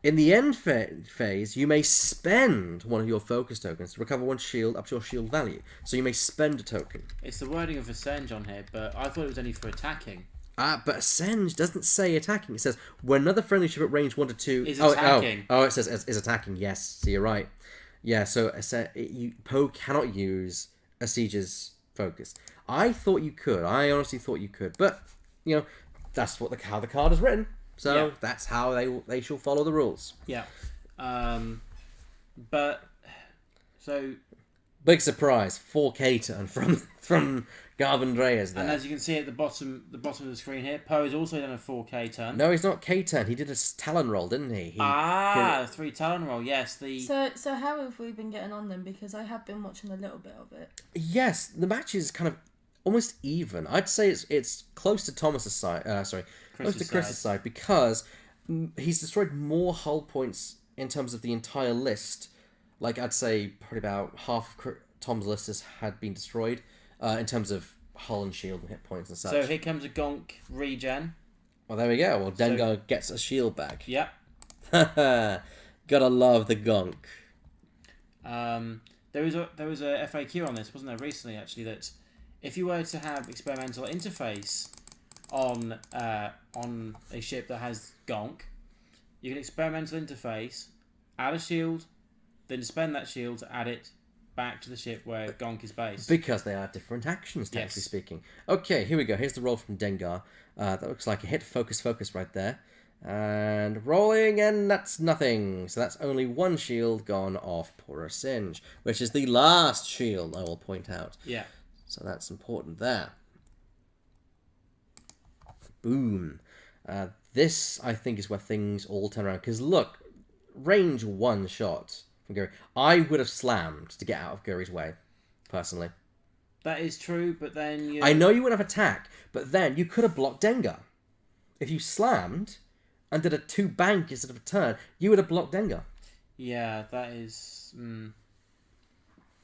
in the end phase, you may spend one of your focus tokens to recover one shield up to your shield value. So you may spend a token. It's the wording of Ascend on here, but I thought it was only for attacking. But Ascend doesn't say attacking. It says, when another friendly ship at range 1 to 2... Is attacking. Oh, it says is attacking, yes. So you're right. Yeah, so Poe cannot use a siege's focus. I thought you could. I honestly thought you could. But, that's how the card is written. So that's how they shall follow the rules. Yeah. But so big surprise, 4K turn from Garvin Dreyers there. And as you can see at the bottom of the screen here, Poe has also done a 4K turn. No, he's not K turn. He did a Talon roll, didn't he? 3 Talon roll. Yes. So how have we been getting on then? Because I have been watching a little bit of it. Yes, the match is kind of almost even. I'd say it's close to Thomas's side. Close to Chris's side, because he's destroyed more hull points in terms of the entire list. Like, I'd say probably about half of Tom's list had been destroyed in terms of hull and shield and hit points and such. So here comes a Gonk regen. Well, there we go. Well, Dengar gets a shield back. Yep. Gotta love the Gonk. There was a FAQ on this, wasn't there, recently, actually, that if you were to have experimental interface on a ship that has Gonk, you can experimental interface, add a shield, then spend that shield to add it back to the ship where Gonk is based. Because they are different actions, technically speaking. Okay, here we go. Here's the roll from Dengar. That looks like a hit. Focus right there. And rolling, and that's nothing. So that's only one shield gone off Poor Singe, which is the last shield, I will point out. Yeah. So that's important there. Boom. This, I think, is where things all turn around. Because look, range 1 shot from Guri. I would have slammed to get out of Guri's way, personally. That is true, but then I know you wouldn't have attack, but then you could have blocked Dengar. If you slammed and did a 2 bank instead of a turn, you would have blocked Dengar. Yeah, that is going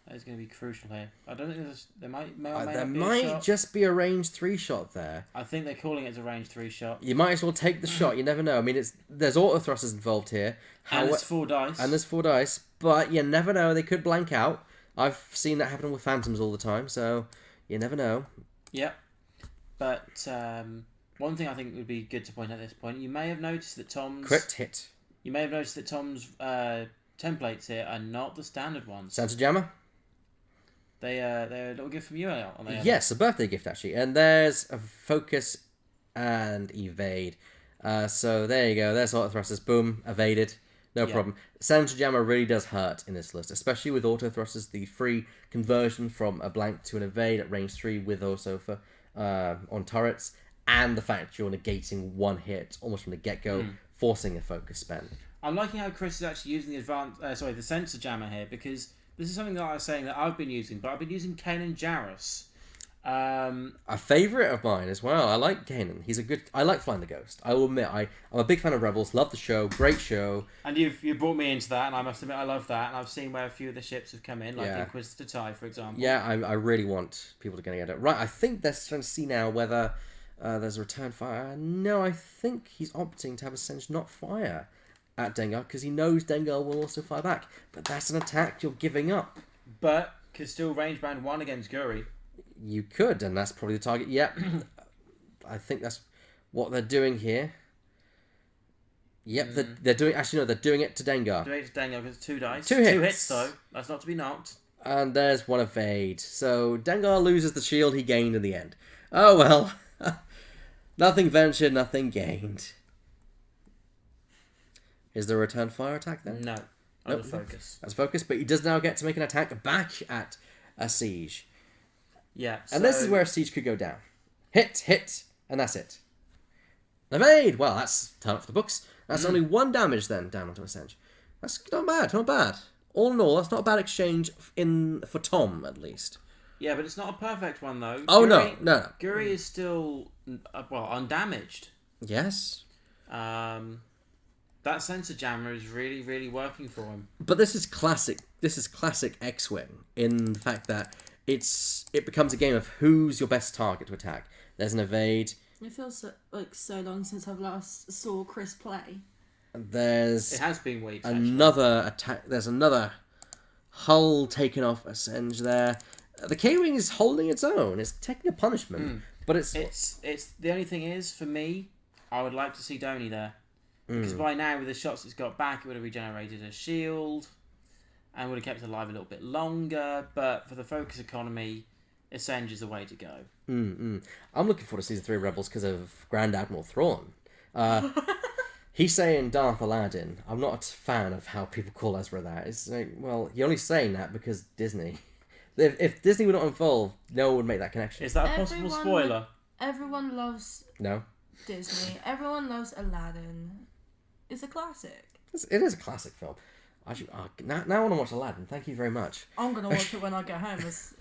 to be crucial here. I don't think there might There not be a might shot. just be a range 3 shot there. I think they're calling it a range 3 shot. You might as well take the shot. You never know. I mean, there's auto thrusters involved here. And there's 4 dice. And there's 4 dice, but you never know. They could blank out. I've seen that happen with Phantoms all the time, so you never know. Yep. But one thing I think would be good to point out at this point, you may have noticed that Tom's... Crit hit. You may have noticed that Tom's templates here are not the standard ones. Santa Jammer? They're a little gift from you, aren't they? Yes, a birthday gift, actually. And there's a focus and evade. So there you go. There's auto thrusters. Boom. Evaded. No problem. Santa Jammer really does hurt in this list, especially with auto thrusters. The free conversion from a blank to an evade at range 3 with also for on turrets, and the fact you're negating 1 hit almost from the get-go, forcing a focus spend. I'm liking how Chris is actually using the sensor jammer here, because this is something that I was saying that I've been using, but I've been using Kanan Jarrus. A favourite of mine as well. I like Kanan. I like Flying the Ghost. I will admit, I'm a big fan of Rebels. Love the show. Great show. And you brought me into that, and I must admit I love that. And I've seen where a few of the ships have come in, like Yeah. Inquisitor TIE, for example. Yeah, I really want people to get it. Right, I think they're trying to see now whether there's a return fire. No, I think he's opting to have a Senge not fire at Dengar, because he knows Dengar will also fire back. But that's an attack you're giving up. But could still range band 1 against Guri. You could, and that's probably the target. Yep. I think that's what they're doing here. Yep, they're doing... Actually, no, they're doing it to Dengar. Doing it to Dengar because 2 dice. 2 hits. 2 hits, though. That's not to be knocked. And there's 1 evade. So Dengar loses the shield he gained in the end. Oh, well. Nothing ventured, nothing gained. Is there a return fire attack then? No. Nope. Focus. That's focus, but he does now get to make an attack back at a siege. Yeah. And this is where a siege could go down. Hit, and that's it. Evade! Well, that's turn up for the books. That's only 1 damage then down onto a Senge. That's not bad. All in all, that's not a bad exchange for Tom, at least. Yeah, but it's not a perfect one, though. Oh, no. Guri is still, undamaged. Yes. That sensor jammer is really, really working for him. But this is classic X-Wing in the fact that it becomes a game of who's your best target to attack. There's an evade. It feels so long since I've last saw Chris play. It has been weeks. Another attack. There's another hull taken off a Senge there. The K-Wing is holding its own. It's taking a punishment, but it's the only thing is, for me, I would like to see Donnie there, because by now with the shots it's got back, it would have regenerated a shield and would have kept it alive a little bit longer. But for the focus economy, Ascend is the way to go. I'm looking forward to season 3 of Rebels because of Grand Admiral Thrawn. He's saying Darth Aladdin. I'm not a fan of how people call Ezra that. It's like, well, you're only saying that because Disney. If Disney were not involved, no one would make that connection. Is that a possible spoiler? Everyone loves Disney. Everyone loves Aladdin. It's a classic. It is a classic film. Now I want to watch Aladdin. Thank you very much. I'm going to watch it when I get home. It's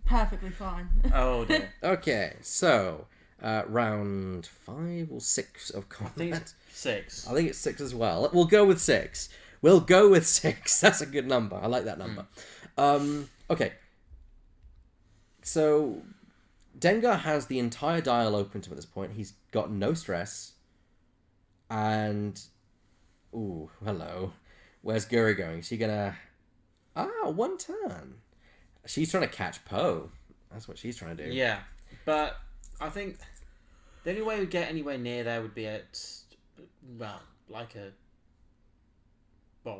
perfectly fine. Oh, dear. Okay, so round 5 or 6 of combat. I think it's 6. I think it's 6 as well. We'll go with 6. That's a good number. I like that number. Okay. So, Dengar has the entire dial open to him at this point. He's got no stress. And... Ooh, hello. Where's Guri going? Is she gonna... 1 turn. She's trying to catch Poe. That's what she's trying to do. Yeah, but I think the only way we'd get anywhere near there would be at,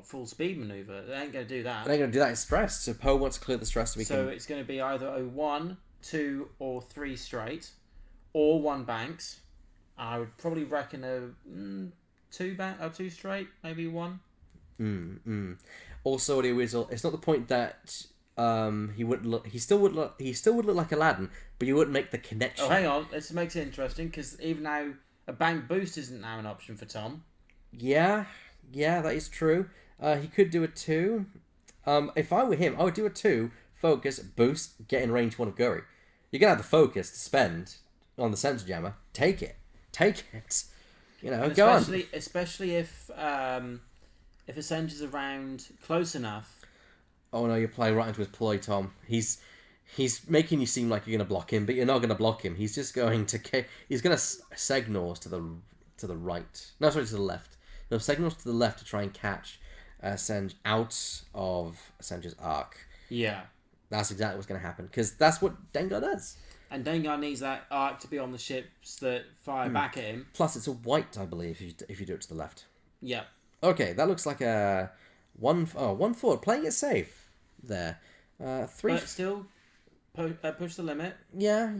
full speed maneuver. They ain't going to do that. They ain't going to do that. It's stress. So Poe wants to clear the stress so it's going to be either a 1, 2, or 3 straight, or 1 banks. I would probably reckon a 2 straight, maybe 1. Also, it's not the point that he still would look like Aladdin, but you wouldn't make the connection. Oh, hang on. This makes it interesting, because even now a bank boost isn't now an option for Tom. Yeah, that is true. He could do a 2. If I were him, I would do a 2, focus, boost, get in range 1 of Guri. You're going to have the focus to spend on the Sensor Jammer. Take it. You know, go on. Especially if Ascend is around close enough. Oh no, you're playing right into his ploy, Tom. He's making you seem like you're going to block him, but you're not going to block him. He's just going to... He's going to Segnors to the right. No, sorry, to the left. No, Segnors to the left to try and catch Ascend out of Ascend's arc. Yeah. That's exactly what's going to happen, because that's what Dengar does. And Dengar needs that arc to be on the ships that fire back at him. Plus, it's a white, I believe, if you do it to the left. Yeah. Okay, that looks like a one forward. Playing it safe there. 3... But still, push the limit. Yeah.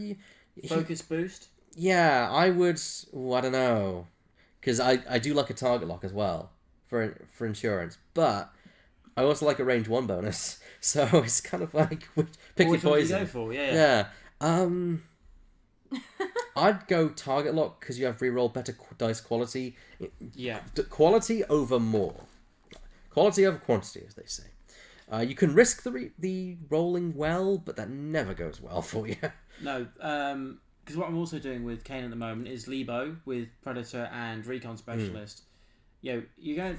Focus boost. Yeah, I would... Ooh, I don't know. Because I do like a target lock as well for insurance. But I also like a range 1 bonus. So it's kind of like... Pick your poison. What do you go for? Yeah. I'd go target lock because you have reroll better dice quality. Yeah. Quality over more. Quality over quantity, as they say. You can risk the rolling well, but that never goes well for you. No, because what I'm also doing with Kane at the moment is Lebo with Predator and Recon Specialist. You go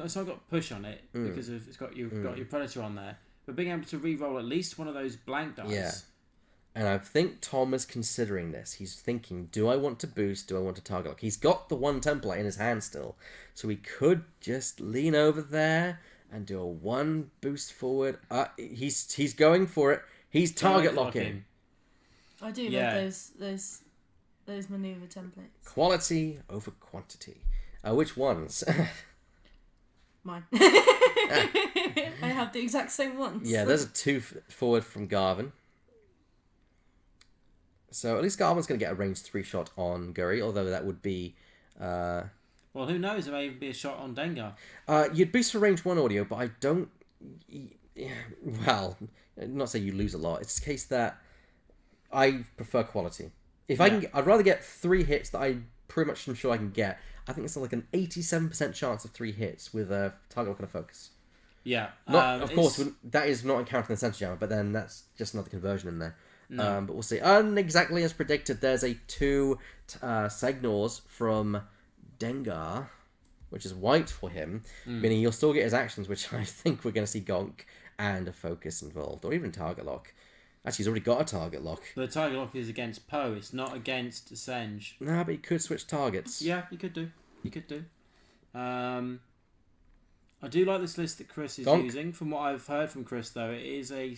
so I've got push on it because it's got your Predator on there, but being able to re-roll at least one of those blank dice. Yeah. And I think Tom is considering this. He's thinking, do I want to boost? Do I want to target lock? He's got the 1 template in his hand still. So he could just lean over there and do a 1 boost forward. He's going for it. He's target locking. I do love those maneuver templates. Quality over quantity. Which ones? Mine. I have the exact same ones. Yeah, there's a 2 forward from Garvin. So at least Garvin's going to get a range 3 shot on Guri, although that would be... well, who knows? There may even be a shot on Dengar. You'd boost for range 1 audio, but I don't... Well, not say you lose a lot. It's the case that I prefer quality. If I can, I'd rather get 3 hits that I pretty much am sure I can get. I think it's like an 87% chance of 3 hits with a target lock and a focus. Yeah. Of course, that is not encountering the Sensor Jammer, but then that's just another conversion in there. No. But we'll see. And exactly as predicted, there's a 2 Segnors from Dengar, which is white for him, meaning he'll still get his actions, which I think we're going to see Gonk and a focus involved, or even target lock. Actually, he's already got a target lock. The target lock is against Poe, it's not against Ascend. No, but he could switch targets. Yeah, he could do. I do like this list that Chris is using. From what I've heard from Chris, though, it is a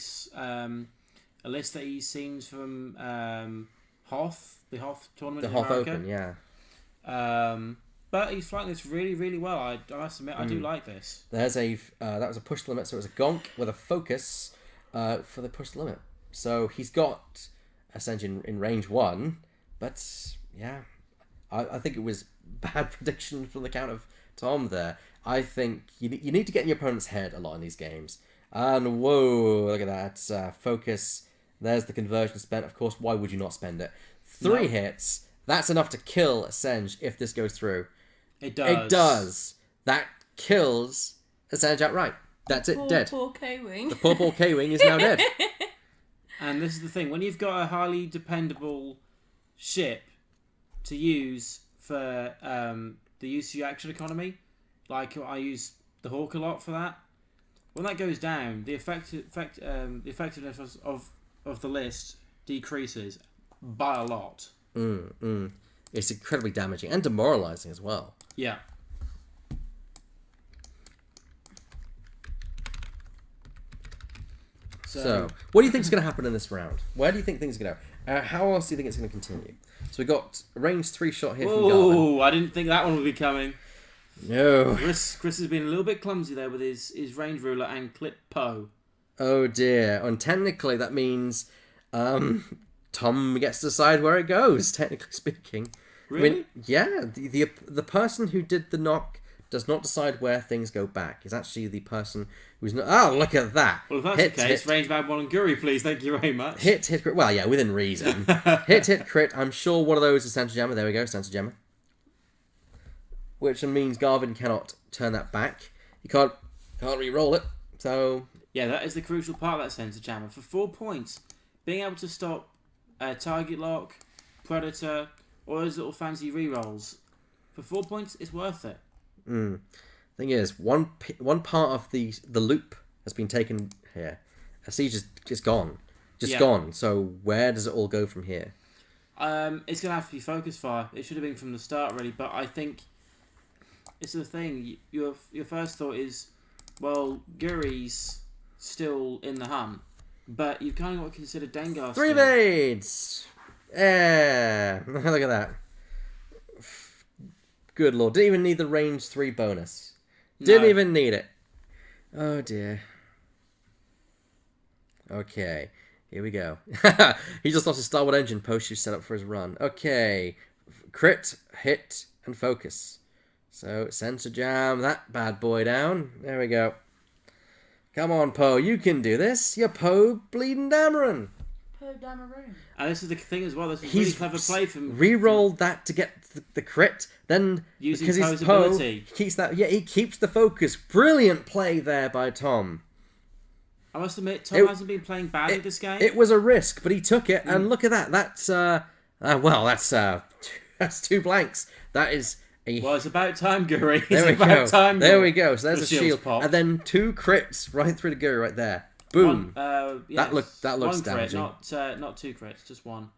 list that he seems from Hoth, the Hoth tournament in Hoth America. Open, yeah. But he's flying this really, really well. I must admit, I do like this. There's that was a push limit, so it was a Gonk with a focus for the push limit. So he's got Ascension in range 1, but yeah, I think it was bad prediction from the count of Tom there. I think you need to get in your opponent's head a lot in these games. And whoa, look at that. Focus. There's the conversion spent. Of course, why would you not spend it? 3 hits. That's enough to kill Ascend if this goes through. It does. It does. That kills Ascend outright. That's it, dead. Poor K-Wing. The poor K-Wing is now dead. And this is the thing. When you've got a highly dependable ship to use for the use of your action economy, like I use the Hawk a lot for that, when that goes down, the effectiveness of the list decreases by a lot. It's incredibly damaging and demoralizing as well. Yeah. So, what do you think is going to happen in this round? Where do you think things are going to go? How else do you think it's going to continue? So we got a range 3 shot here from Garvin. Oh, I didn't think that one would be coming. No. Chris has been a little bit clumsy there with his range ruler and clip Poe. Oh dear. And technically that means Tom gets to decide where it goes, technically speaking. Really? I mean, yeah. The person who did the knock does not decide where things go back. It's actually the person who's not... Oh, look at that. Well, if that's the case, range bad one and Guri, please. Thank you very much. Hit, crit. Well, yeah, within reason. hit, crit. I'm sure one of those is Sensor Jammer. There we go, Sensor Jammer. Which means Garvin cannot turn that back. He can't re-roll it. So Yeah, that is the crucial part of that Sensor Jammer. For 4 points, being able to stop Target Lock, Predator, all those little fancy rerolls, for 4 points, it's worth it. Thing is, one part of the loop has been taken here. A siege is gone. Gone. So where does it all go from here? It's going to have to be focus fire. It should have been from the start, really. But I think it's the thing. Your first thought is, well, Guri's still in the hunt. But you've kind of got to consider Dengar. 3 evades! Yeah! Look at that. Good lord. Didn't even need the range 3 bonus. Didn't even need it. Oh dear. Okay. Here we go. He just lost his starboard engine post you set up for his run. Okay. Crit, hit, and focus. So, sensor jam that bad boy down. There we go. Come on, Poe. You can do this. You're Poe bleeding Dameron. Poe Dameron. And this is the thing as well. This is really clever play from... Re-rolled that to get the crit. Then, using because Poe's he's Poe, ability. he keeps that... Yeah, he keeps the focus. Brilliant play there by Tom. I must admit, Tom hasn't been playing badly this game. It was a risk, but he took it, and look at that. That's, that's 2 blanks. That is a... Well, it's about time, Guri. There we go. So there's a shield. Pop. And then 2 crits right through the Guri right there. Boom. Yes, that looks one damaging. Crit, not 2 crits, just 1.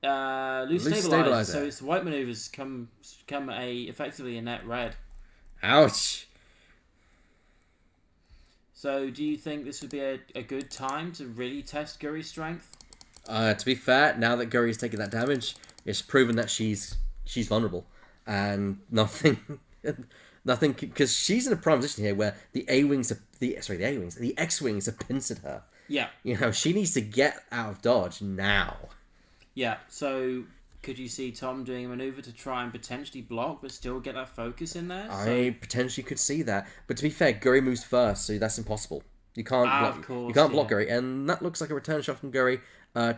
Loose stabilizer. So its white maneuvers come effectively a net red. Ouch. So, do you think this would be a good time to really test Guri's strength? To be fair, now that Guri's taken that damage, it's proven that she's vulnerable, and nothing, because she's in a prime position here where the X-wings have pincered her. Yeah. You know, she needs to get out of dodge now. Yeah. So, could you see Tom doing a maneuver to try and potentially block, but still get that focus in there? I potentially could see that, but to be fair, Guri moves first, so that's impossible. You can't block. Of course, you can't block Guri, and that looks like a return shot from Guri.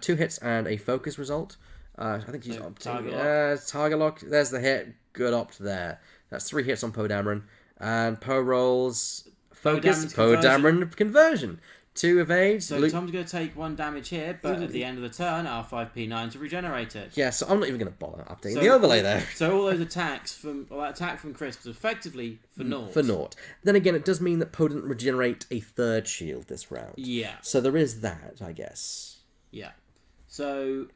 2 hits and a focus result. I think she's target lock. Target lock. There's the hit. Good opt there. That's 3 hits on Poe Dameron, and Poe rolls focus. Poe Dameron conversion. 2 evades. So Tom's going to take 1 damage here, but at the end of the turn, R5P9 to regenerate it. Yeah, so I'm not even going to bother updating the overlay there. So all those attacks that attack from Chris was effectively for naught. For naught. Then again, it does mean that Poe didn't regenerate a 3rd shield this round. Yeah. So there is that, I guess. Yeah. So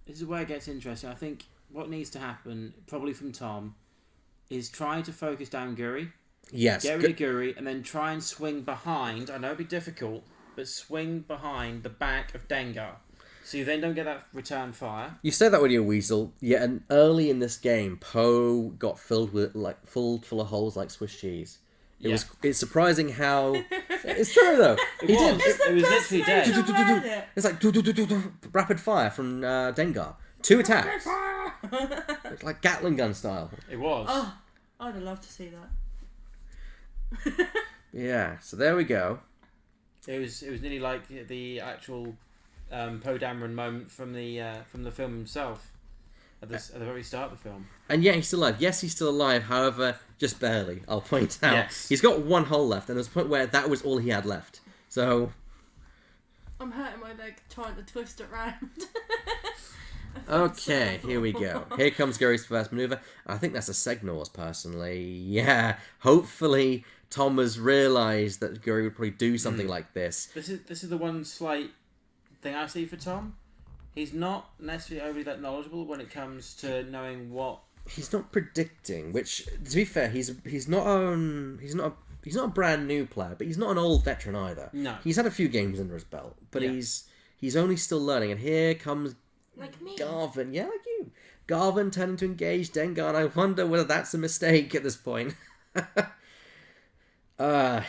this is where it gets interesting. I think what needs to happen, probably from Tom, is try to focus down Guri. Yes. Get rid of Guri, and then try and swing behind. I know it'd be difficult, but swing behind the back of Dengar. So you then don't get that return fire. You say that with your Weasel, yeah, and early in this game, Poe got filled full of holes like Swiss cheese. It's surprising how... It's true, though. It was literally dead. It's like rapid fire from Dengar. 2 attacks. It's like Gatling gun style. It was. Oh, I'd have loved to see that. Yeah, so there we go. It was nearly like the actual Poe Dameron moment from the film himself at the very start of the film. And yeah, he's still alive. Yes, he's still alive. However, just barely. I'll point out. Yes. He's got 1 hole left, and there's a point where that was all he had left. So I'm hurting my leg trying to twist it round. Okay, here we go. Here comes Guri's first maneuver. I think that's a Segnors, personally. Yeah, hopefully Tom has realised that Guri would probably do something like this. This is the one slight thing I see for Tom. He's not necessarily overly that knowledgeable when it comes to knowing what... He's not predicting, which, to be fair, he's not a brand new player, but he's not an old veteran either. No. He's had a few games under his belt, but he's only still learning, and here comes... Like me. Garvin, yeah, like you. Garvin turning to engage Dengar, and I wonder whether that's a mistake at this point.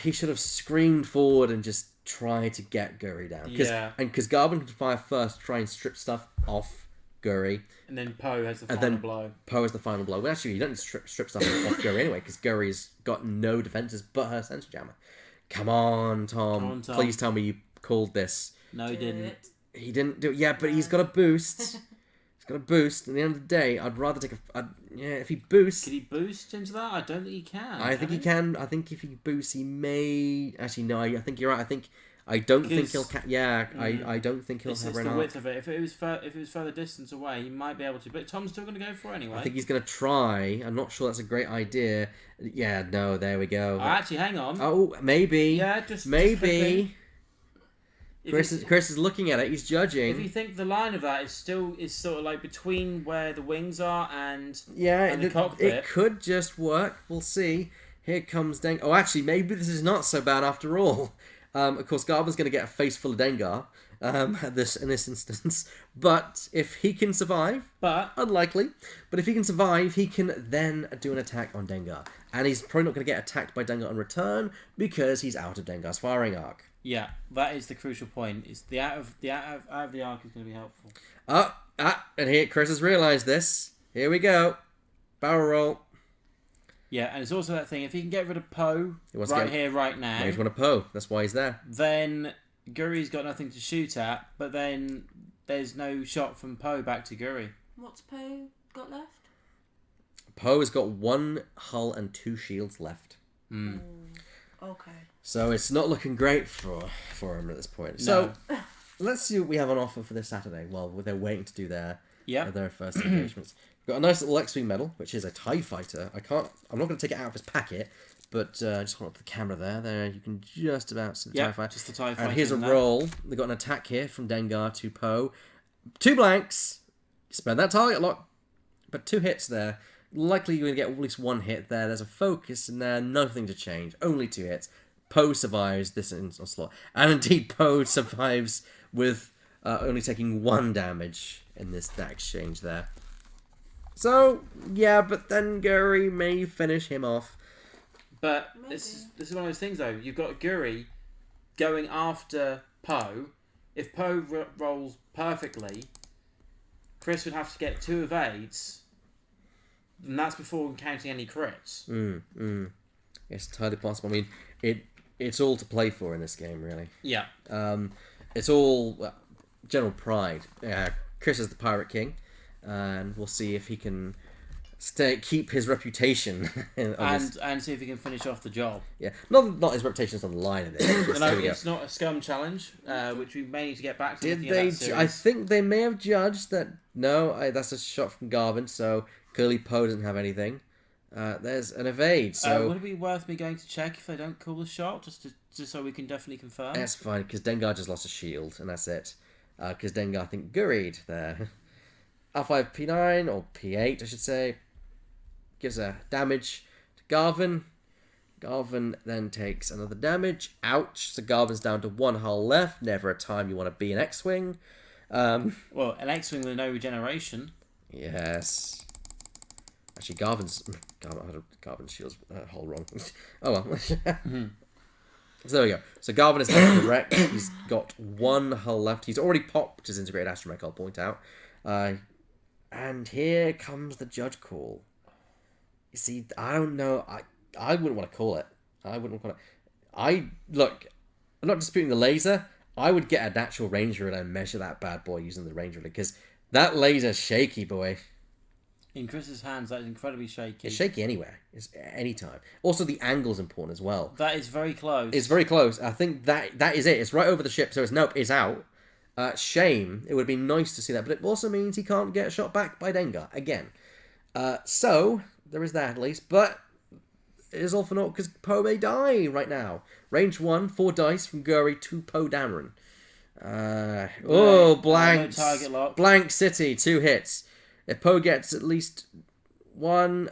He should have screamed forward and just tried to get Guri down. Because Garvin can fire first, try and strip stuff off Guri. And then Poe has the final blow. Poe has the final blow. Well, actually, you don't strip stuff off Guri anyway, because Guri's got no defenses but her sensor jammer. Come on, Tom. Please tell me you called this. No, he didn't. It. He didn't do it. Yeah, but he's got a boost. It's going to boost. At the end of the day, I'd rather take if he boosts... Could he boost into that? I don't think he can. I think he can. I think if he boosts, he may... Actually, no, I think you're right. I don't think he'll... I don't think he'll it's have the an width of it. If it was further distance away, he might be able to. But Tom's still going to go for it anyway. I think he's going to try. I'm not sure that's a great idea. Yeah, no, there we go. Actually, hang on. Oh, maybe. Yeah, just maybe. Chris is looking at it. He's judging. If you think the line of that is sort of like between where the wings are and the cockpit, it could just work. We'll see. Here comes Dengar. Oh, actually, maybe this is not so bad after all. Of course, Garvin's going to get a face full of Dengar in this instance. But if he can survive, unlikely. But if he can survive, he can then do an attack on Dengar, and he's probably not going to get attacked by Dengar in return because he's out of Dengar's firing arc. Yeah, that is the crucial point. Is the out of the arc is going to be helpful. And here Chris has realised this. Here we go, barrel roll. Yeah, and it's also that thing. If he can get rid of Poe here, right now, he's one of Poe. That's why he's there. Then Guri's got nothing to shoot at. But then there's no shot from Poe back to Guri. What's Poe got left? Poe has got 1 hull and 2 shields left. Mm. Okay. So it's not looking great for him at this point. No. So let's see what we have on offer for this Saturday while they're waiting to do their first engagements. We've got a nice little X-Wing medal, which is a TIE fighter. I'm not going to take it out of his packet, but just hold up the camera there. There, you can just about see the TIE fighter. Just the TIE fighter. And here's a roll. They've got an attack here from Dengar to Poe. 2 blanks. Spend that target lock. But 2 hits there. Likely you're going to get at least 1 hit there. There's a focus in there. Nothing to change. Only 2 hits. Poe survives this onslaught. And indeed, Poe survives with only taking 1 damage in that exchange there. So, yeah, but then Guri may finish him off. But this is one of those things, though. You've got Guri going after Poe. If Poe rolls perfectly, Chris would have to get 2 evades. And that's before counting any crits. It's entirely possible. I mean, it's all to play for in this game, really. Yeah. It's all general pride. Chris is the Pirate King, and we'll see if he can keep his reputation. and see if he can finish off the job. Yeah, not his reputation's on the line in this. It's not a Scum challenge, which we may need to get back to. Did they? I think they may have judged that. No, that's a shot from Garvin. So clearly Poe doesn't have anything. There's an evade. So would it be worth me going to check if they don't call the shot, just so we can definitely confirm? That's fine, because Dengar just lost a shield, and that's it. Because Dengar, I think, Guried there. R5 P9 or P8, I should say, gives a damage to Garvin. Garvin then takes another damage. Ouch! So Garvin's down to 1 hull left. Never a time you want to be an X-wing. Well, an X-wing with no regeneration. Yes. Actually, Garvin's shield's hull wrong. Oh well. So there we go. So Garvin is now correct. He's got 1 hull left. He's already popped his integrated astromech, I'll point out. And here comes the judge call. You see, I don't know. I wouldn't want to call it. Look, I'm not disputing the laser. I would get a natural range ruler and measure that bad boy using the range ruler, because that laser's shaky, boy. In Chris's hands, that is incredibly shaky. It's shaky anywhere. It's any time. Also, the angle's important as well. That is very close. It's very close. I think that is it. It's right over the ship, so it's out. Shame. It would be nice to see that, but it also means he can't get shot back by Dengar again. So there is that at least, but it is all for naught because Poe may die right now. Range 1, 4 dice from Guri to Poe Dameron. Blanks. No target lock. Blank City, 2 hits. If Poe gets at least 1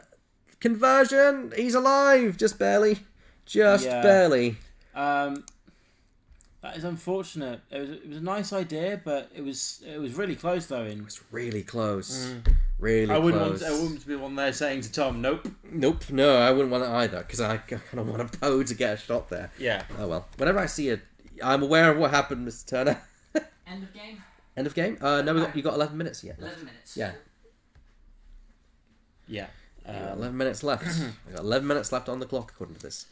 conversion, he's alive. Just barely. Barely. That is unfortunate. It was a nice idea, but it was really close though. It was really close. Really close. I wouldn't be one there saying to Tom, nope. Nope. No, I wouldn't want it either, because I kind of want a Poe to get a shot there. Yeah. Oh well. Whenever I see it, I'm aware of what happened, Mr. Turner. End of game? End of game? No, you got 11 minutes yet. 11 minutes. Yeah. Yeah. 11 minutes left. I've got 11 minutes left on the clock, according to this.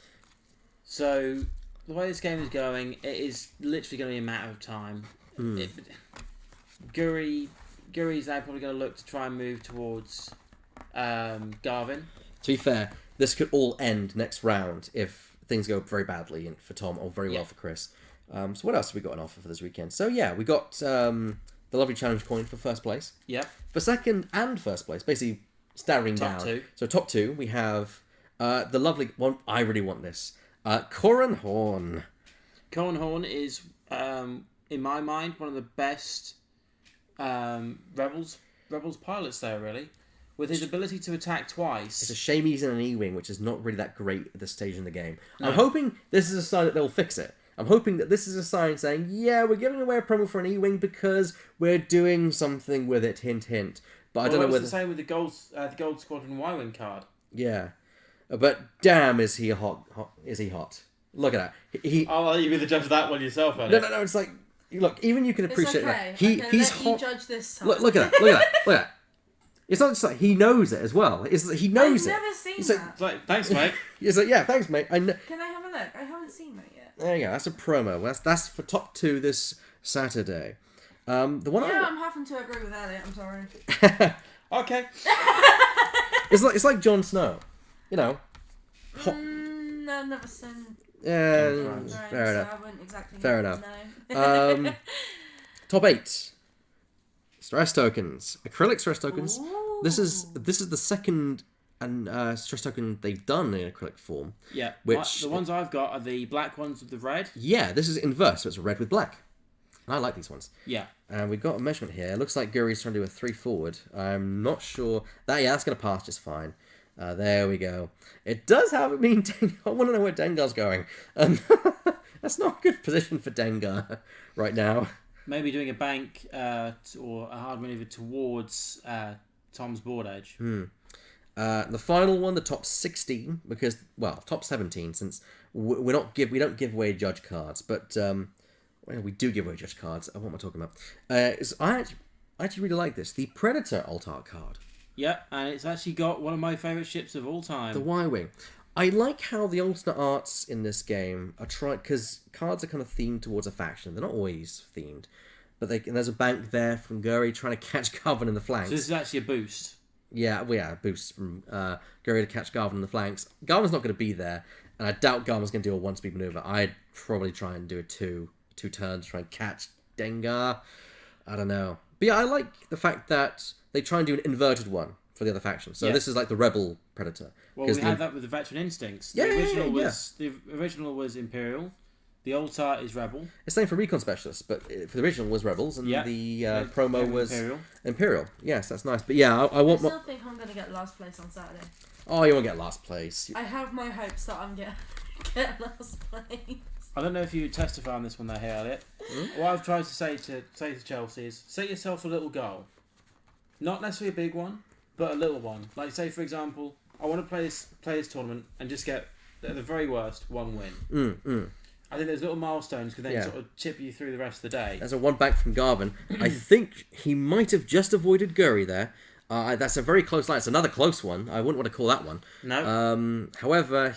So, the way this game is going, it is literally going to be a matter of time. Guri Guri's now probably going to look to try and move towards Garvin. To be fair, this could all end next round if things go very badly for Tom or very well for Chris. So what else have we got on offer for this weekend? So yeah, we got the lovely challenge coin for first place. Yep. For second and first place, basically staggering down. Top two. So top two, we have the lovely one. I really want this. Corran Horn. Corran Horn is, in my mind, one of the best Rebels pilots there, really. With his ability to attack twice. It's a shame he's in an E-Wing, which is not really that great at this stage in the game. No. I'm hoping this is a sign that they'll fix it. I'm hoping that this is a sign saying, yeah, we're giving away a promo for an E-Wing because we're doing something with it, hint, hint. But I don't know whether... It's the same with the Gold Squadron Y-Wing card. Yeah. But damn, is he hot. Is he hot. Look at that. I'll let you be the judge of that one yourself, Eddie. No, it's like... Look, even you can appreciate that. He's hot. You judge this time. Look at that. It's not just like he knows it as well. He knows it. I've never seen that. It's like, thanks, mate. He's like, yeah, thanks, mate. Can I have a look? I haven't seen that yet. There you go. That's a promo. That's for top two this Saturday. The one I'm having to agree with Elliot. I'm sorry. Okay. It's like Jon Snow, you know. No, I've never seen. Yeah, fair enough. So I wouldn't exactly fair enough. No. Top 8. Stress tokens, acrylic stress tokens. Ooh. This is the second stress token they've done in acrylic form. Yeah. Which the ones I've got are the black ones with the red. Yeah, this is inverse, so it's red with black. And I like these ones. Yeah. And we've got a measurement here. It looks like Guri's trying to do a 3 forward. I'm not sure. That's going to pass just fine. There we go. It does have it mean I want to know where Dengar's going. That's not a good position for Dengar right now. Maybe doing a bank or a hard maneuver towards Tom's board edge. The final one, the top 16, because top 17, since we don't give away judge cards, but we do give away judge cards. What am I talking about? I actually really like this, the Predator alt art card. Yeah, and it's actually got one of my favourite ships of all time. The Y-Wing. I like how the alternate arts in this game are because cards are kind of themed towards a faction. They're not always themed. But there's a bank there from Guri trying to catch Garvin in the flanks. So this is actually a boost. Yeah, a boost from Guri to catch Garvin in the flanks. Garvin's not going to be there, and I doubt Garvin's going to do a 1-speed maneuver. I'd probably try and do a two turns, try and catch Dengar. I don't know. But yeah, I like the fact that they try and do an inverted one for the other faction. So this is like the Rebel Predator. Well, we had that with the Veteran Instincts. The original was Imperial. The alt art is Rebel. It's the same for Recon Specialists, but for the original was Rebels, and the promo was Imperial. Yes, that's nice. But yeah, I want. I still think I'm going to get last place on Saturday. Oh, you won't get last place. I have my hopes that I'm going to get last place. I don't know if you would testify on this one there, Elliot. What I've tried to say to Chelsea is set yourself a little goal. Not necessarily a big one, but a little one. Like, say, for example, I want to play this tournament and just get, at the very worst, 1 win. I think those little milestones could then sort of chip you through the rest of the day. There's a 1 back from Garvin. I think he might have just avoided Guri there. That's a very close line. It's another close one. I wouldn't want to call that one. No. However,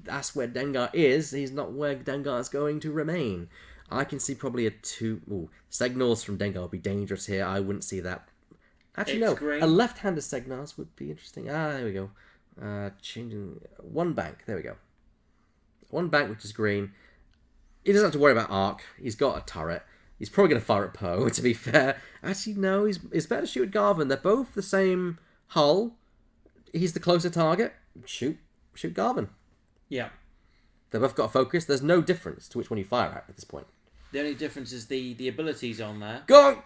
that's where Dengar is. He's not where Dengar is going to remain. I can see probably a 2... Ooh, Segnals from Dengar would be dangerous here. I wouldn't see that. Actually, no. Green. A left-handed Segnals would be interesting. There we go. Changing... 1 bank. There we go. 1 bank, which is green. He doesn't have to worry about arc. He's got a turret. He's probably going to fire at Poe, to be fair. Actually, no. It's better to shoot at Garvin. They're both the same hull. He's the closer target. Shoot Garvin. Yeah. They've both got a focus. There's no difference to which one you fire at this point. The only difference is the abilities on there. Gonk!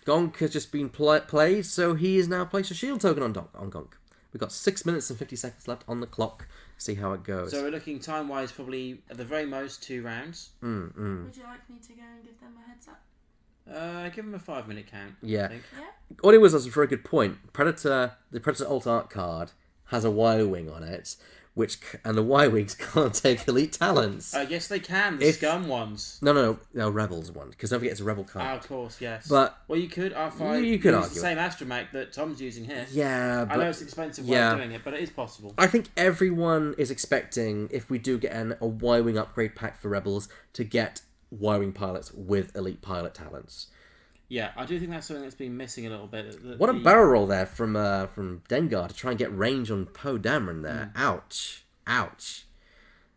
Gonk has just been played, so he is now placed a shield token on Gonk. We've got 6 minutes and 50 seconds left on the clock. See how it goes. So we're looking time-wise probably at the very most 2 rounds. Would you like me to go and give them a heads up? Give them a 5-minute count. Yeah. I think. What it was a very good point. The Predator alt art card has a Y-Wing on it, and the Y-Wings can't take elite talents. Yes, they can. The Scum ones. No, Rebels one, because don't forget it's a Rebel card. Of course, yes. But well, you could R5. You could argue the same astromech that Tom's using here. Yeah, but I know it's an expensive way of doing it, but it is possible. I think everyone is expecting, if we do get a Y-Wing upgrade pack for Rebels, to get Y-Wing pilots with elite pilot talents. Yeah, I do think that's something that's been missing a little bit. What a barrel roll there from Dengar to try and get range on Poe Dameron there. Ouch. Ouch.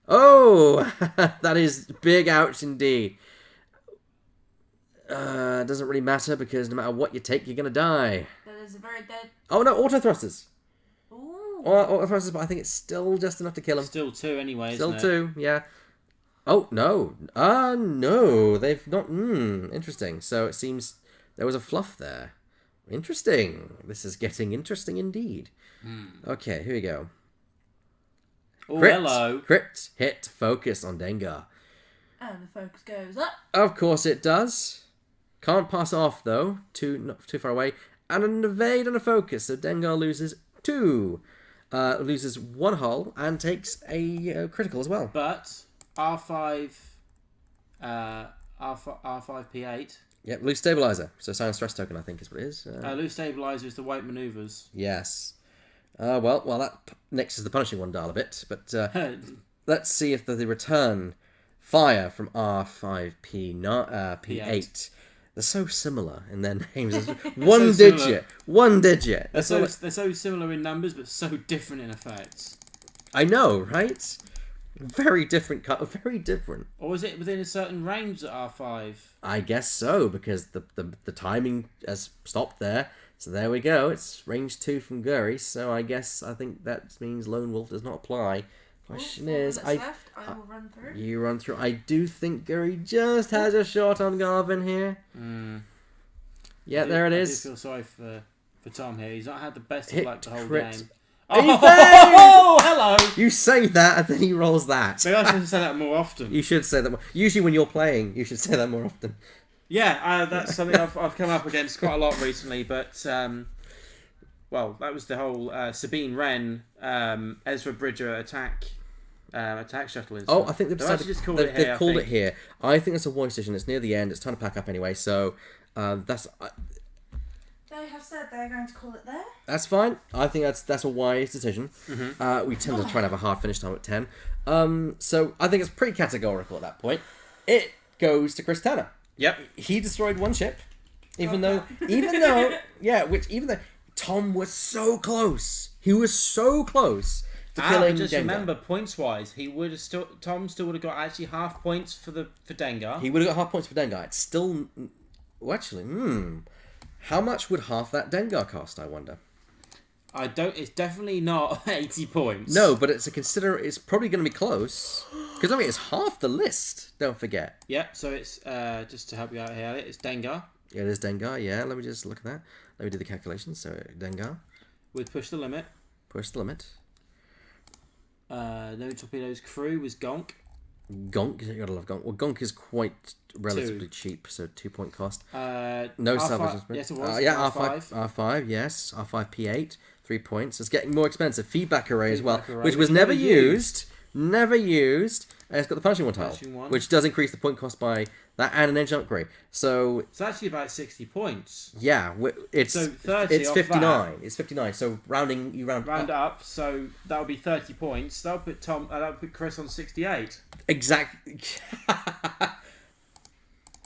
Oh! That is big ouch indeed. Doesn't really matter because no matter what you take, you're going to die. That is a very dead... Oh no, auto thrusters. Ooh. Auto thrusters, but I think it's still just enough to kill him. Still 2 anyway, Still isn't it? 2, yeah. Oh, no. No. They've not... interesting. So it seems there was a fluff there. Interesting. This is getting interesting indeed. Okay, here we go. Oh, Crit, hello. Crit, hit, focus on Dengar. And the focus goes up. Of course it does. Can't pass off, though. Not too far away. And an evade and a focus. So Dengar loses 2. Loses 1 hull and takes a critical as well. But R5... R5P8... Yep, loose stabilizer. So silent stress token, I think, is what it is. loose stabilizer is the white maneuvers. Yes. Well, that nixes the punishing one dial a bit. But let's see if the return fire from P8. They're so similar in their names. One digit. They're so similar in numbers, but so different in effects. I know, right? Very different. Very different. Or is it within a certain range at R5? I guess so, because the timing has stopped there. So there we go. It's range 2 from Guri. So I think that means Lone Wolf does not apply. Question is, I will run through. You run through. I do think Guri just has a shot on Garvin here. Yeah, there it is. I do feel sorry for Tom here. He's not had the best of luck the whole game. Oh, hello! You say that and then he rolls that. Maybe I should say that more often. You should say that more. Usually when you're playing, you should say that more often. Yeah, that's something I've come up against quite a lot recently, but well, that was the whole Sabine Wren, Ezra Bridger attack shuttle. Oh, I think they've called it here. I think it's a wise decision. It's near the end. It's time to pack up anyway. So that's. They have said they're going to call it there. That's fine. I think that's a wise decision. We tend to try and have a hard finish time at 10. So I think it's pretty categorical at that point. It goes to Chris Tanner. Yep. He destroyed 1 ship, even though Tom was so close. He was so close to killing just Dengar. remember, points wise, Tom still would have got actually half points for Dengar. He would have got half points for Dengar. It's still, how much would half that Dengar cost? I wonder. It's definitely not 80 points. No, but it's probably going to be close. Because, it's half the list, don't forget. Yeah, so it's, just to help you out here, it's Dengar. Yeah, it is Dengar, yeah. Let me just look at that. Let me do the calculations. So, Dengar. With Push the Limit. Push the Limit. No Torpedoes crew was Gonk. Gonk, you gotta love Gonk. Well, Gonk is quite relatively cheap, so 2-point cost. No R5, salvage. yes, it was. R5, yes. R5 P8, 3 points. It's getting more expensive. Feedback array as well, which was never used. Never used. And it's got the punishing one tile, which does increase the point cost by that and an edge upgrade. So it's actually about 60 points. Yeah, it's 30 it's 59. That. It's 59. So round up. So that would be 30 points. That would put Chris on 68. Exactly.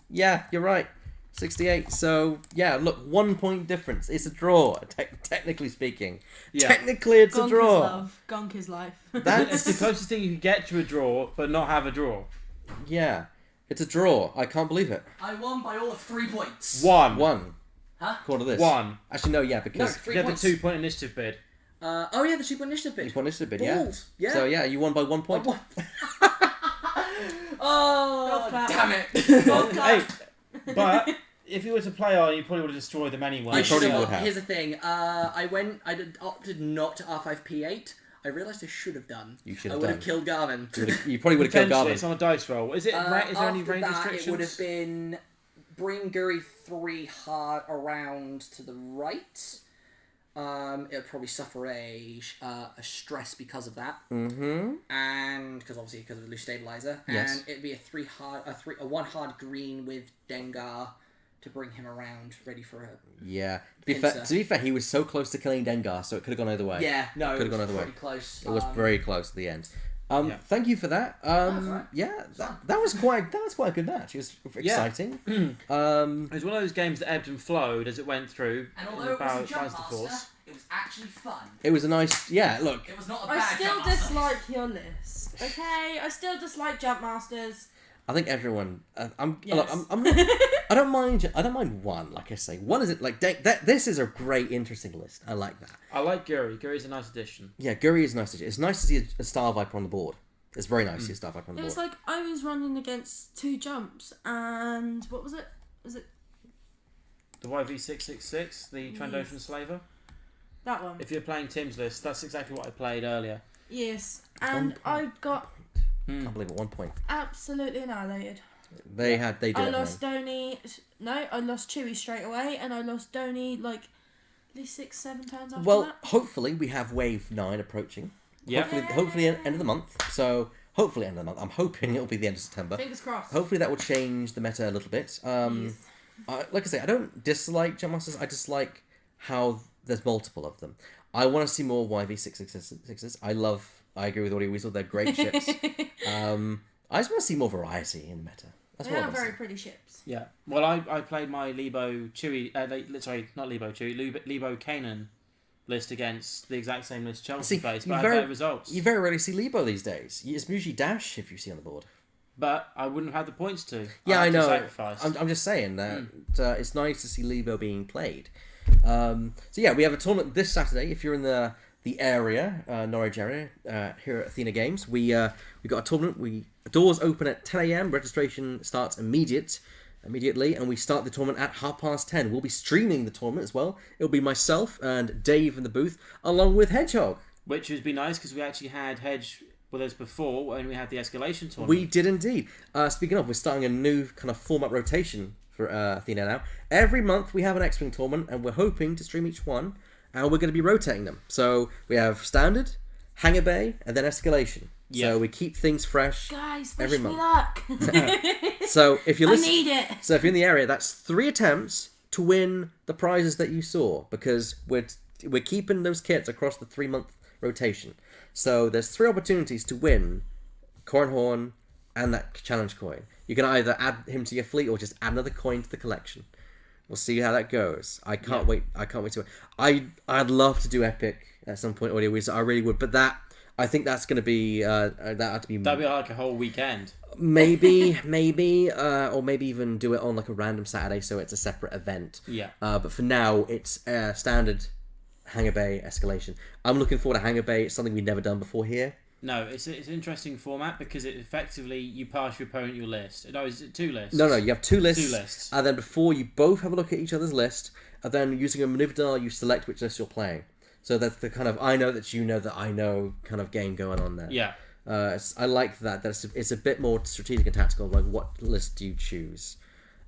Yeah, you're right. 68. So yeah, look, 1 point difference. It's a draw, technically speaking. Yeah. Technically, it's a draw. Gonk is love. Gonk is life. It's the closest thing you can get to a draw, but not have a draw. Yeah, it's a draw. I can't believe it. I won by all of 3 points. One. Huh? According to this. 1. Actually, no, yeah, because... No, 3 you had points. the 2-point initiative bid. Oh yeah, the 2-point initiative bid. 2-point initiative bid, Bold. yeah. So yeah, you won by 1 point. Oh, damn it. Hey, but if you were to play on, you probably would have destroyed them anyway. I probably would have. Here's the thing. I opted not to R5P8. I realised I should have done. You should I have would done. have killed Garvin. You probably would have killed Garvin. It's on a dice roll. Is there any range restrictions? It would have been bring Guri 3 hard around to the right. It would probably suffer a stress because of that. Mm-hmm. And because of the loose stabilizer. Yes. And it'd be a 1 hard green with Dengar to bring him around, ready for a... Yeah. To be fair, he was so close to killing Dengar, so it could have gone either way. Yeah, no, could have gone either way. Pretty close. It was very close at the end. Thank you for that. right. Yeah, that was quite a good match. It was exciting. It was one of those games that ebbed and flowed as it went through. And although it was a Jump Master, it was actually fun. It was a nice, look. It was not a bad I still Jump Master. dislike your list. Okay, I still dislike Jump Masters. I think everyone. Yes. I don't mind. I don't mind one. Like I say, one is it like this is a great, interesting list. I like that. I like Guri. Guri's a nice addition. Yeah, Guri is nice. It's nice to see a Star Viper on the board. It's very nice to see a Star Viper on the It was board. like I was running against 2 jumps, and what was it? Was it The YV666, the Trandoshan Slaver. that one? If you're playing Tim's list, that's exactly what I played earlier. Yes, and I got I can't believe at one point absolutely annihilated. they did. I lost Donny. No, I lost Chewy straight away, and I lost Donny like at least 6-7 turns after Well, that. hopefully we have Wave 9 approaching. Yeah. Hopefully end of the month. So hopefully end of the month. I'm hoping it'll be the end of September. Fingers crossed. Hopefully that will change the meta a little bit. Yes. Like I say, I don't dislike Jump Masters. I dislike how there's multiple of them. I want to see more YV666s. I agree with Audio Weasel. They're great ships. I just want to see more variety in the meta. That's They what I are want to very see. pretty ships. Yeah. Well, I played my Lebo Chewy. Sorry, not Lebo Chewy. Lebo Kanan list against the exact same list Chelsea faced, but I had better results. You very rarely see Lebo these days. It's usually Dash if you see on the board. But I wouldn't have had the points to. Yeah, I had to know. sacrifice. I'm just saying that it's nice to see Lebo being played. So yeah, we have a tournament this Saturday. If you're in the area, Norwich area, here at Athena Games, we got a tournament. Doors open at 10 a.m. Registration starts immediately, and we start the tournament at 10:30. We'll be streaming the tournament as well. It'll be myself and Dave in the booth, along with Hedgehog. Which would be nice because we actually had Hedge with us before when we had the escalation tournament. We did indeed. Speaking of, we're starting a new kind of format rotation for Athena now. Every month we have an X-Wing tournament, and we're hoping to stream each one, and we're going to be rotating them. So we have Standard, Hangar Bay, and then Escalation. Yeah. So we keep things fresh. Guys, every wish me month. luck. So if you're I listening, need it. so if you're in the area, that's 3 attempts to win the prizes that you saw, because we're keeping those kits across the 3-month rotation. So there's 3 opportunities to win Cornhorn and that challenge coin. You can either add him to your fleet or just add another coin to the collection. We'll see how that goes. I can't wait. I can't wait to. I'd love to do Epic at some point, Audio Weasel. I really would, but I think that's going to be that'd be like a whole weekend. maybe, or maybe even do it on like a random Saturday, so it's a separate event. Yeah. But for now, it's Standard, Hangar Bay, Escalation. I'm looking forward to Hangar Bay. It's something we've never done before here. No, it's an interesting format because it effectively you pass your opponent your list. No, is it 2 lists? No, you have 2 lists. 2 lists. And then before you both have a look at each other's list, and then using a maneuver dial, you select which list you're playing. So that's the kind of I know that you know that I know kind of game going on there. Yeah. I like that. It's a bit more strategic and tactical. Like, what list do you choose?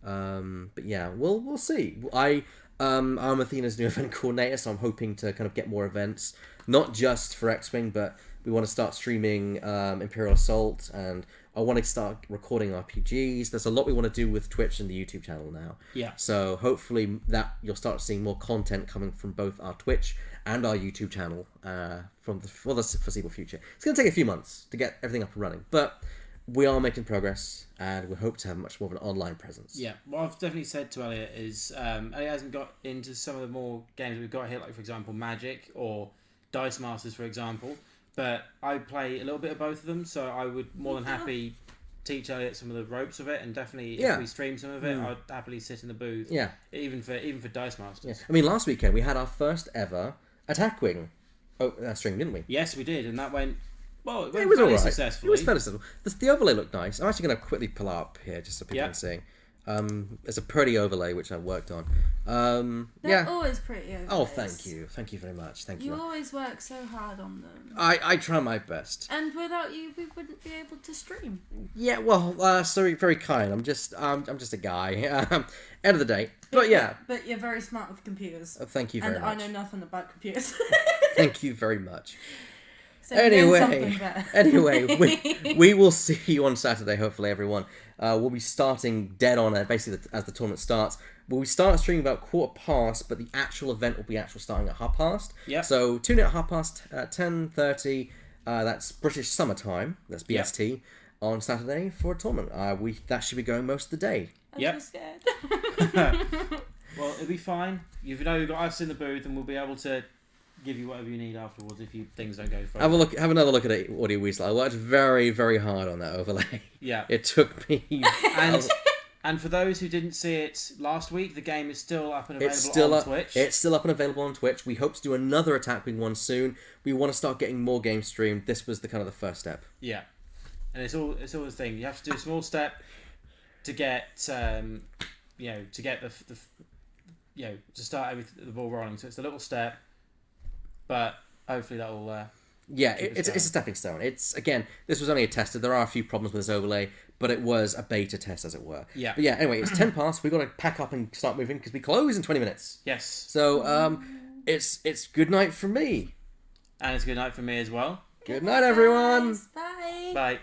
But yeah, we'll see. I'm Athena's new event coordinator, so I'm hoping to kind of get more events, not just for X-Wing, but we want to start streaming Imperial Assault, and I want to start recording RPGs. There's a lot we want to do with Twitch and the YouTube channel now. Yeah. So hopefully that you'll start seeing more content coming from both our Twitch and our YouTube channel for the foreseeable future. It's going to take a few months to get everything up and running, but we are making progress, and we hope to have much more of an online presence. Yeah, what I've definitely said to Elliot is Elliot hasn't got into some of the more games we've got here, like for example Magic or Dice Masters, for example. But I play a little bit of both of them, so I would more than happy teach Elliot some of the ropes of it, and definitely if we stream some of it, I'd happily sit in the booth. Yeah. Even for Dice Masters. Yeah. I mean, last weekend we had our first ever Attack Wing stream, didn't we? Yes, we did, and that went well. It was fairly alright. successfully. It was fairly successful. The overlay looked nice. I'm actually going to quickly pull up here just so people can see. It's a pretty overlay which I worked on. They're always pretty overlays. Oh, thank you very much. Thank you. You always work so hard on them. I try my best. And without you, we wouldn't be able to stream. Yeah, well, sorry, very kind. I'm just a guy. End of the day, but yeah. But you're very smart with computers. Thank you very much. And I know nothing about computers. Thank you very much. So learn something Anyway, better. we will see you on Saturday, hopefully, everyone. We'll be starting dead on it, basically, as the tournament starts. We start streaming about 1:15, but the actual event will be starting at 10:30. Yep. So tune in at 10:30, That's British summertime. That's BST on Saturday for a tournament. That should be going most of the day. I'm so scared. Well, it'll be fine. You've got us in the booth, and we'll be able to give you whatever you need afterwards if things don't go far. Have another look at it, Audio Weasel. I worked very, very hard on that overlay. Yeah. It took me. And for those who didn't see it last week, the game is still up and available on Twitch. It's still up and available on Twitch. We hope to do another Attack Wing one soon. We want to start getting more games streamed. This was the first step. Yeah, and it's all the thing. You have to do a small step to get to start the ball rolling. So it's a little step, but hopefully that will. It's a stepping stone. This was only a tester. There are a few problems with this overlay, but it was a beta test, as it were. Yeah. But anyway, it's 10 past. We've got to pack up and start moving because we close in 20 minutes. Yes. So, it's good night from me. And it's good night from me as well. Good night, everyone. Bye. Bye.